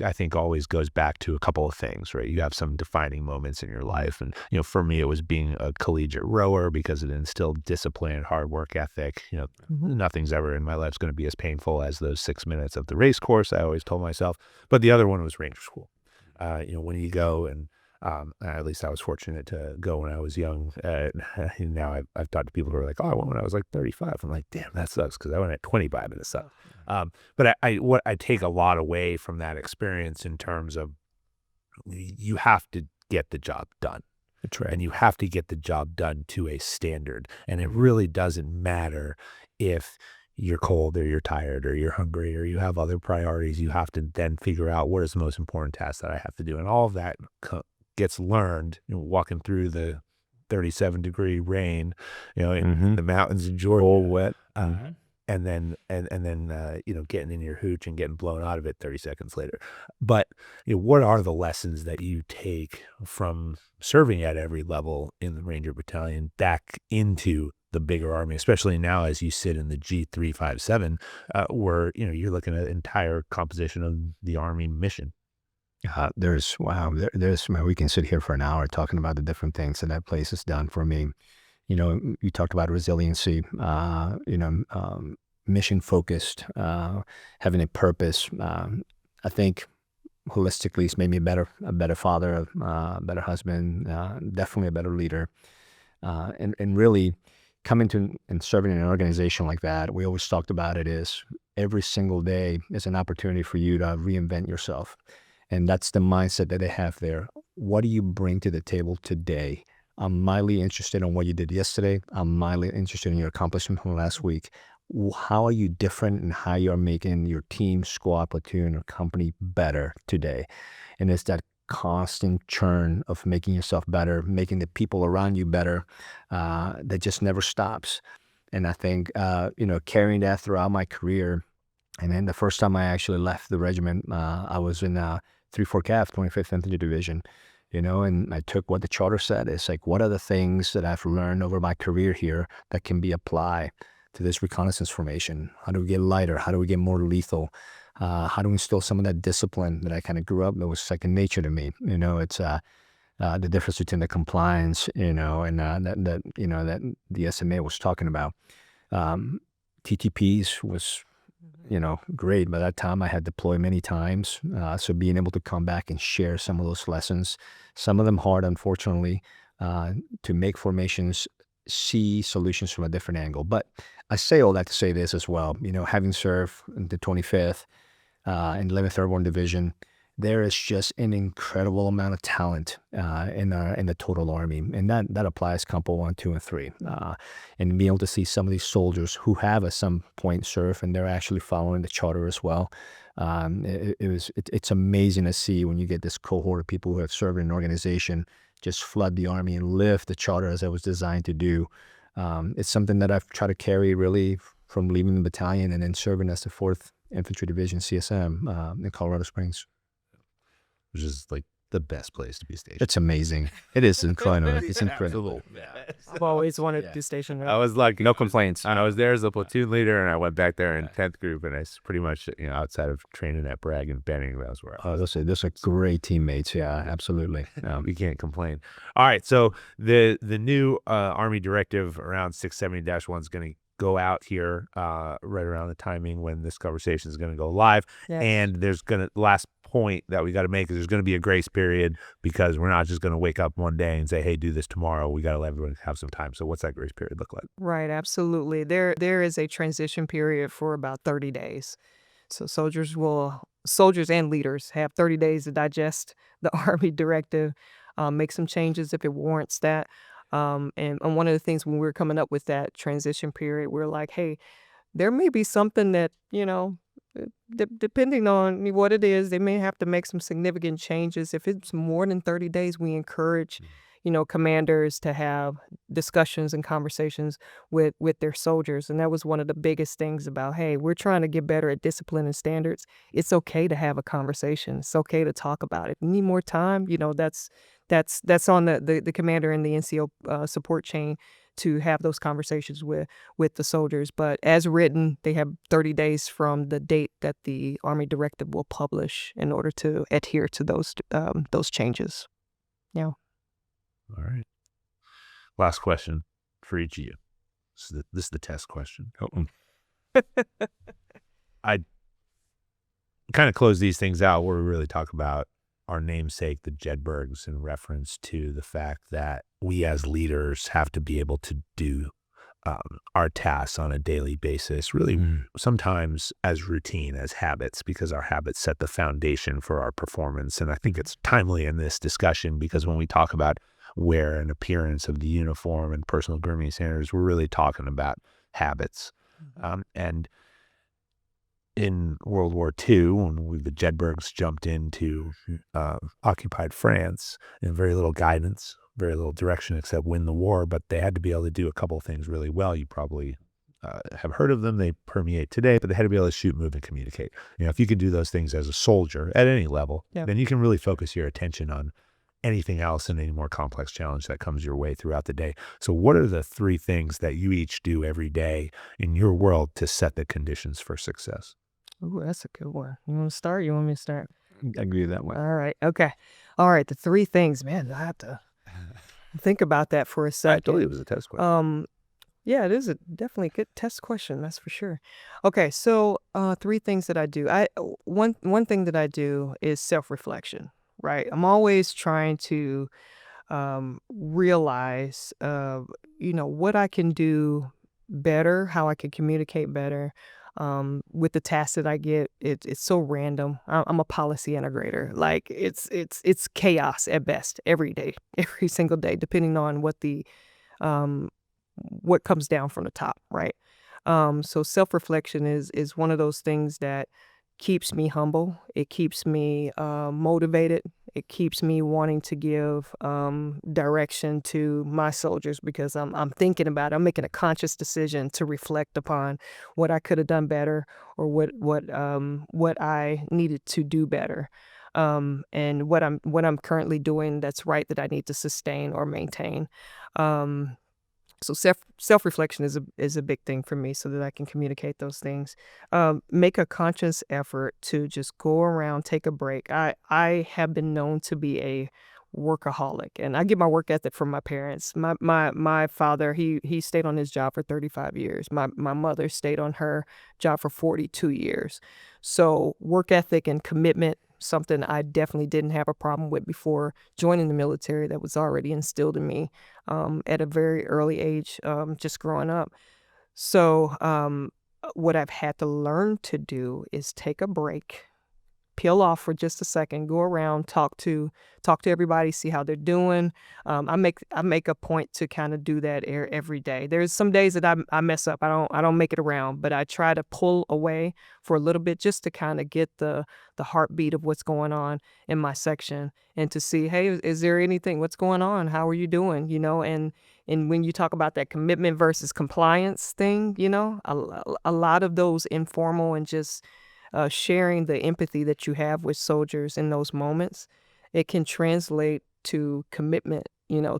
I think always goes back to a couple of things, right? You have some defining moments in your life. And, for me, it was being a collegiate rower because it instilled discipline and hard work ethic. Nothing's ever in my life going to be as painful as those 6 minutes of the race course, I always told myself. But the other one was Ranger School. When you go and at least I was fortunate to go when I was young. Now I've talked to people who are like, oh, I went when I was like 35. I'm like, damn, that sucks because I went at 25 and it sucked. But what I take a lot away from that experience in terms of you have to get the job done.
That's right.
And you have to get the job done to a standard. And it really doesn't matter if you're cold or you're tired or you're hungry or you have other priorities. You have to then figure out what is the most important task that I have to do. And all of that gets learned, walking through the 37-degree rain, in the mountains in Georgia,
all wet.
And then getting in your hooch and getting blown out of it 30 seconds later. But what are the lessons that you take from serving at every level in the Ranger Battalion back into the bigger Army, especially now as you sit in the G357, where you're looking at the entire composition of the Army mission?
There's we can sit here for an hour talking about the different things that place has done for me. You talked about resiliency, mission focused, having a purpose. I think holistically it's made me a better father, a better husband, definitely a better leader. And really coming to and serving in an organization like that, we always talked about it is every single day is an opportunity for you to reinvent yourself. And that's the mindset that they have there. What do you bring to the table today? I'm mildly interested in what you did yesterday. I'm mildly interested in your accomplishment from last week. How are you different in how you're making your team, squad, platoon, or company better today? And it's that constant churn of making yourself better, making the people around you better, that just never stops. And I think, carrying that throughout my career. And then the first time I actually left the regiment, I was in 3-4 CAF, 25th Infantry Division, and I took what the charter said. It's like, what are the things that I've learned over my career here that can be applied to this reconnaissance formation? How do we get lighter? How do we get more lethal? How do we instill some of that discipline that I kind of grew up that was second nature to me? It's the difference between the compliance, and that the SMA was talking about. TTPs was great. By that time, I had deployed many times. So being able to come back and share some of those lessons, some of them hard, unfortunately, to make formations see solutions from a different angle. But I say all that to say this as well. Having served in the 25th and 11th Airborne Division, there is just an incredible amount of talent in the total Army, and that applies Compo 1, 2, and 3. And being able to see some of these soldiers who have at some point served and they're actually following the charter as well. It's amazing to see when you get this cohort of people who have served in an organization just flood the Army and live the charter as it was designed to do. It's something that I've tried to carry really from leaving the battalion and then serving as the 4th Infantry Division CSM in Colorado Springs.
Which is like the best place to be stationed.
It's amazing. It is incredible. It's incredible.
I've always wanted to be stationed.
I was like,
No complaints.
I was there as a platoon leader, and I went back there in 10th group, and I pretty much, outside of training at Bragg and Benning, that was where I was.
Those are great teammates. Yeah, absolutely.
We can't complain. All right, so the new Army directive around 670-1 is going to go out here right around the timing when this conversation is going to go live.
Yes.
And there's last point that we got to make is there's going to be a grace period, because we're not just going to wake up one day and say, hey, do this tomorrow. We got to let everyone have some time. So what's that grace period look like?
Right, absolutely. There is a transition period for about 30 days. So soldiers and leaders have 30 days to digest the Army directive, make some changes if it warrants that. And one of the things when we were coming up with that transition period, we're like, hey, there may be something that, depending on what it is, they may have to make some significant changes. If it's more than 30 days, we encourage, commanders to have discussions and conversations with their soldiers. And that was one of the biggest things about, hey, we're trying to get better at discipline and standards. It's okay to have a conversation. It's okay to talk about it. If you need more time, that's on the commander and the NCO support chain to have those conversations with the soldiers. But as written, they have 30 days from the date that the Army Directive will publish in order to adhere to those changes. Yeah.
All right. Last question for each of you. This is the test question. I kind of close these things out where we really talk about our namesake, the Jedburghs, in reference to the fact that we as leaders have to be able to do our tasks on a daily basis, really sometimes as routine, as habits, because our habits set the foundation for our performance. And I think it's timely in this discussion because when we talk about wear and appearance of the uniform and personal grooming standards, we're really talking about habits. And in World War II, when the Jedburghs jumped into occupied France, and very little guidance, very little direction except win the war, but they had to be able to do a couple of things really well. You probably have heard of them. They permeate today, but they had to be able to shoot, move, and communicate. If you could do those things as a soldier at any level, then you can really focus your attention on anything else and any more complex challenge that comes your way throughout the day. So what are the 3 things that you each do every day in your world to set the conditions for success?
Ooh, that's a good one. You want to start? You want me to start?
I agree with that one.
All right. Okay. All right. The 3 things, man, I have to think about that for a second.
I told you it was a test question.
Yeah, it is definitely a good test question. That's for sure. Okay. So 3 things that I do. One thing that I do is self-reflection, right? I'm always trying to realize, what I can do better, how I can communicate better. With the tasks that I get, it's so random. I'm a policy integrator. Like it's chaos at best every day, every single day, depending on what comes down from the top, right? So self-reflection is one of those things that keeps me humble. It keeps me motivated. It keeps me wanting to give direction to my soldiers because I'm thinking about it. I'm making a conscious decision to reflect upon what I could have done better or what I needed to do better, and what I'm currently doing that's right that I need to sustain or maintain. So self-reflection is a big thing for me so that I can communicate those things. Make a conscious effort to just go around, take a break. I have been known to be a workaholic, and I get my work ethic from my parents. My father, he stayed on his job for 35 years. My mother stayed on her job for 42 years. So work ethic and commitment, something I definitely didn't have a problem with before joining the military, that was already instilled in me at a very early age, just growing up. So what I've had to learn to do is take a break, peel off for just a second, go around, talk to everybody, see how they're doing. I make a point to kind of do that every day. There's some days that I mess up. I don't make it around, but I try to pull away for a little bit just to kind of get the heartbeat of what's going on in my section and to see, hey, is there anything? What's going on? How are you doing? And when you talk about that commitment versus compliance thing, a lot of those informal and just sharing the empathy that you have with soldiers in those moments, it can translate to commitment,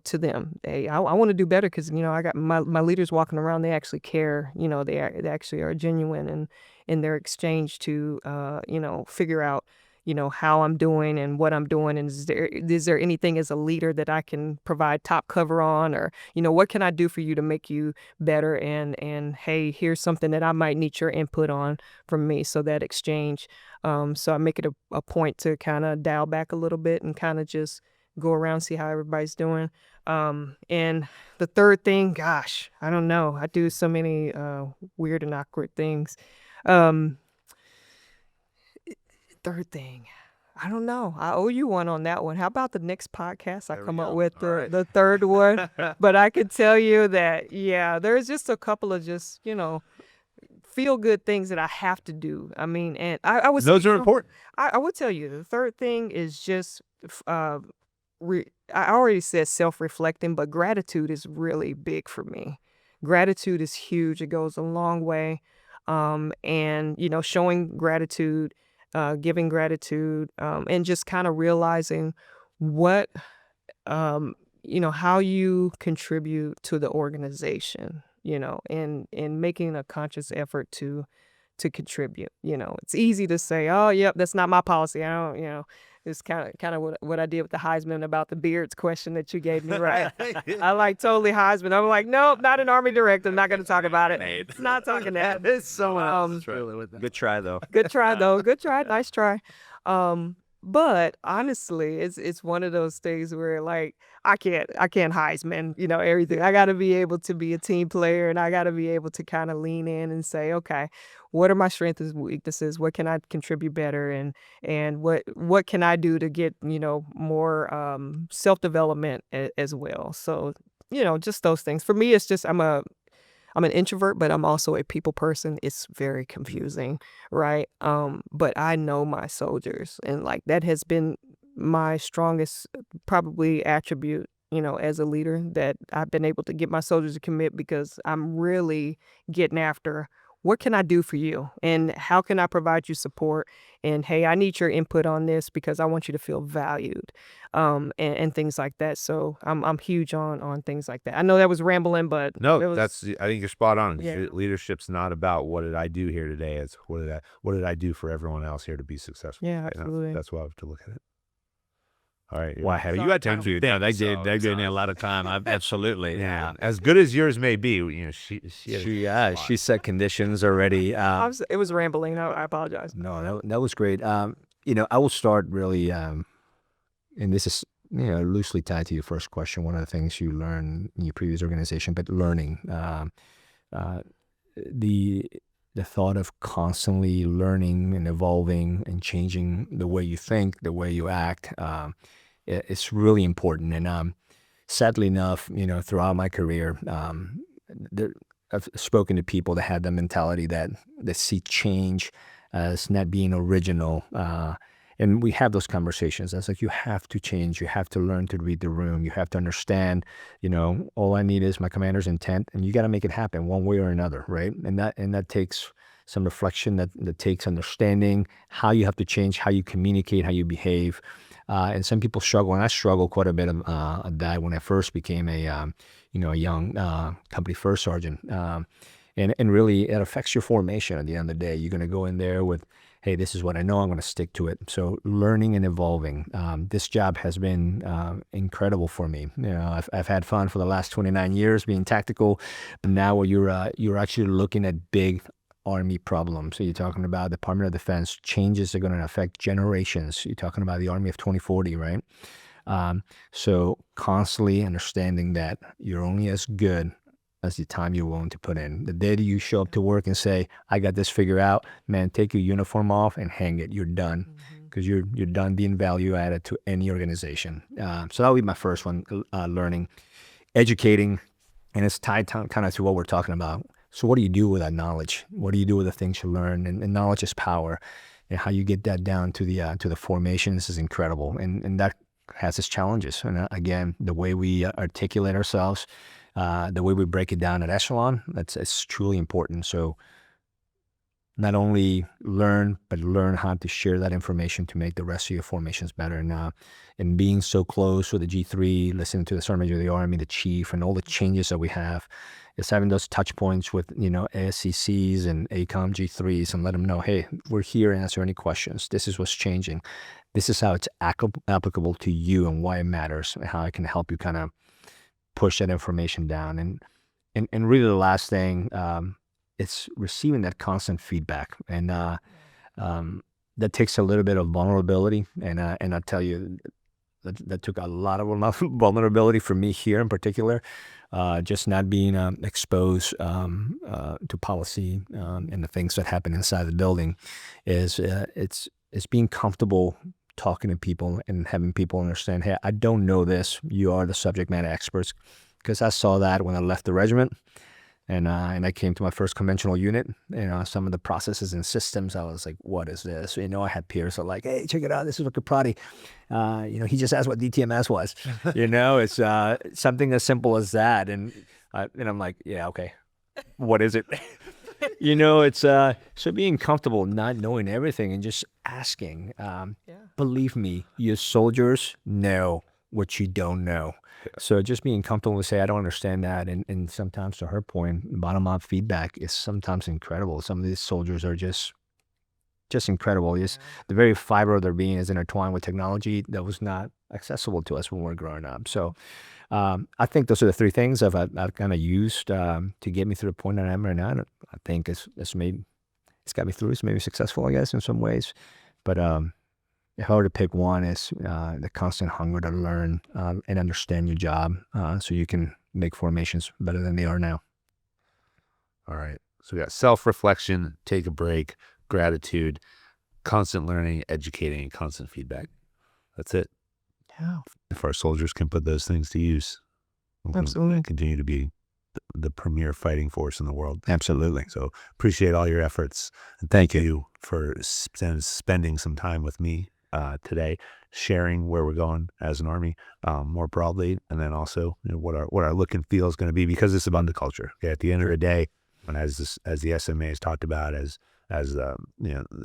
to them. Hey, I want to do better because, I got my leaders walking around, they actually care, they actually are genuine in their exchange to, figure out, how I'm doing and what I'm doing. And is there anything as a leader that I can provide top cover on, or, what can I do for you to make you better? And hey, here's something that I might need your input on from me. So that exchange. So I make it a point to kind of dial back a little bit and kind of just go around, see how everybody's doing. And the third thing, gosh, I don't know. I do so many weird and awkward things. Third thing, I don't know. I owe you one on that one. How about the next podcast? I come up with the third one. But I can tell you that, there's just a couple of just, feel good things that I have to do. I mean, and I would say,
Those are important.
I would tell you the third thing is just, I already said self-reflecting, but gratitude is really big for me. Gratitude is huge. It goes a long way. And, showing gratitude, giving gratitude, and just kind of realizing what how you contribute to the organization, and making a conscious effort to contribute. It's easy to say, oh, yep, that's not my policy. I don't, it's kind of what I did with the Heisman about the beards question that you gave me, right? I like totally Heisman. I'm like, nope, not an Army director. I'm not going to talk about it. Not talking that.
It's someone else with that.
Good try, though.
Good try though. Good try. Nice try. But honestly, it's one of those things where like I can't Heisman, everything. I got to be able to be a team player, and I got to be able to kind of lean in and say, okay, what are my strengths and weaknesses? What can I contribute better, and what can I do to get more self-development as well. So just those things. For me, it's just I'm an introvert, but I'm also a people person. It's very confusing, right? But I know my soldiers, and like that has been my strongest probably attribute, as a leader, that I've been able to get my soldiers to commit, because I'm really getting after what can I do for you, and how can I provide you support, and hey, I need your input on this because I want you to feel valued, and things like that. So I'm huge on things like that. I know that was rambling, but
No,
it was,
I think you're spot on.
Yeah.
Leadership's not about what did I do here today. It's what did I do for everyone else here to be successful.
yeah, absolutely.
That's why I have to look at it. All right.
Wow, Harry,
So
you
I
had time for you. Yeah, they gave me a lot of time. Absolutely.
Yeah. As good as yours may be,
She set conditions already.
It was rambling. I apologize.
No, that was great. I will start really, and this is loosely tied to your first question. One of the things you learn in your previous organization, but learning, the thought of constantly learning and evolving and changing the way you think, the way you act, it's really important. And sadly enough, throughout my career, I've spoken to people that had the mentality that see change as not being original. And we have those conversations. That's like, you have to change. You have to learn to read the room. You have to understand, all I need is my commander's intent, and you got to make it happen one way or another, right? And that takes some reflection, that takes understanding how you have to change, how you communicate, how you behave. And some people struggle, and I struggled quite a bit of that when I first became a young company first sergeant. And really, it affects your formation at the end of the day. You're going to go in there with, hey, this is what I know, I'm going to stick to it. So learning and evolving. This job has been incredible for me. I've had fun for the last 29 years being tactical, but now where you're actually looking at big Army problems. So you're talking about Department of Defense changes are going to affect generations. You're talking about the Army of 2040, right? So constantly understanding that you're only as good as the time you're willing to put in. The day that you show up to work and say, I got this figured out, man, take your uniform off and hang it. You're done, because you're done being value added to any organization. So that would be my first one, learning, educating, and it's tied kind of to what we're talking about. So what do you do with that knowledge? What do you do with the things you learn? And knowledge is power. And how you get that down to the formations is incredible. And that has its challenges. And again, the way we articulate ourselves, the way we break it down at echelon, it's truly important. So not only learn, but learn how to share that information to make the rest of your formations better. And being so close with the G3, listening to the Sergeant Major of the Army, the Chief, and all the changes that we have, is having those touch points with, ASCCs and ACOM G3s, and let them know, hey, we're here to answer any questions. This is what's changing. This is how it's applicable to you and why it matters, and how I can help you kind of push that information down. And really the last thing, it's receiving that constant feedback. And that takes a little bit of vulnerability. And I tell you, that took a lot of vulnerability for me here in particular, just not being exposed to policy and the things that happen inside the building. It's being comfortable talking to people and having people understand, hey, I don't know this. You are the subject matter experts. Because I saw that when I left the regiment, and I came to my first conventional unit. Some of the processes and systems, I was like, what is this? I had peers that were like, hey, check it out. This is what Kupratty. He just asked what DTMS was. It's something as simple as that. And I'm like, yeah, okay. What is it? It's so being comfortable not knowing everything and just asking. Believe me, your soldiers know what you don't know. So just being comfortable to say, I don't understand that. And sometimes, to her point, bottom-up feedback is sometimes incredible. Some of these soldiers are just incredible. Just the very fiber of their being is intertwined with technology that was not accessible to us when we were growing up. So I think those are the three things I've kind of used to get me through the point that I am right now. I think it's got me through. It's made me successful, I guess, in some ways. But if I were to pick one, it's the constant hunger to learn and understand your job so you can make formations better than they are now.
All right. So we got self-reflection, take a break, gratitude, constant learning, educating, and constant feedback. That's it.
Yeah.
If our soldiers can put those things to use, we can
Absolutely.
continue to be the premier fighting force in the world.
Absolutely.
So appreciate all your efforts. And thank you for spending some time with me today, sharing where we're going as an Army more broadly, and then also what our look and feel is going to be, because it's about the culture. Okay? At the end of the day, and as the SMA has talked about, as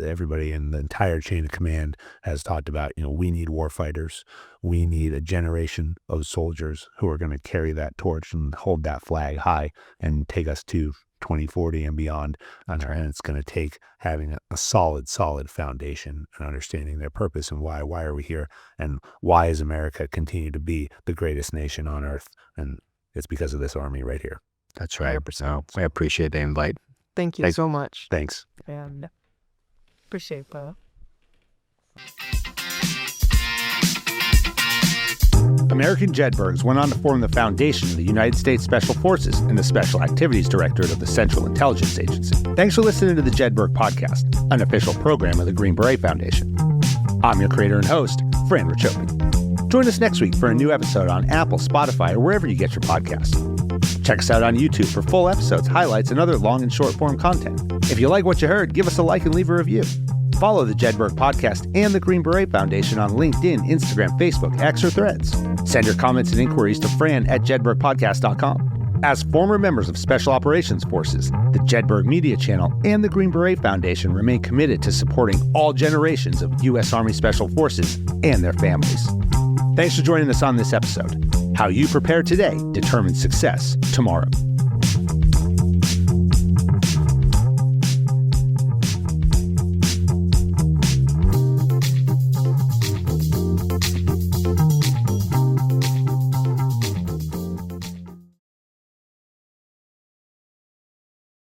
everybody in the entire chain of command has talked about, we need war fighters. We need a generation of soldiers who are going to carry that torch and hold that flag high and take us to 2040 and beyond. And it's going to take having a solid foundation and understanding their purpose and why are we here, and why is America continue to be the greatest nation on earth. And it's because of this Army right here.
That's right.
100%.
I appreciate the invite.
Thank you so much.
Thanks.
And appreciate it, Bob.
American Jedburghs went on to form the foundation of the United States Special Forces and the Special Activities Directorate of the Central Intelligence Agency. Thanks for listening to the Jedburgh Podcast, an official program of the Green Beret Foundation. I'm your creator and host, Fran Rachopi. Join us next week for a new episode on Apple, Spotify, or wherever you get your podcasts. Check us out on YouTube for full episodes, highlights, and other long and short form content. If you like what you heard, give us a like and leave a review. Follow the Jedburgh Podcast and the Green Beret Foundation on LinkedIn, Instagram, Facebook, X, or Threads. Send your comments and inquiries to fran@jedburghpodcast.com. As former members of Special Operations Forces, the Jedburgh Media Channel and the Green Beret Foundation remain committed to supporting all generations of U.S. Army Special Forces and their families. Thanks for joining us on this episode. How you prepare today determines success tomorrow.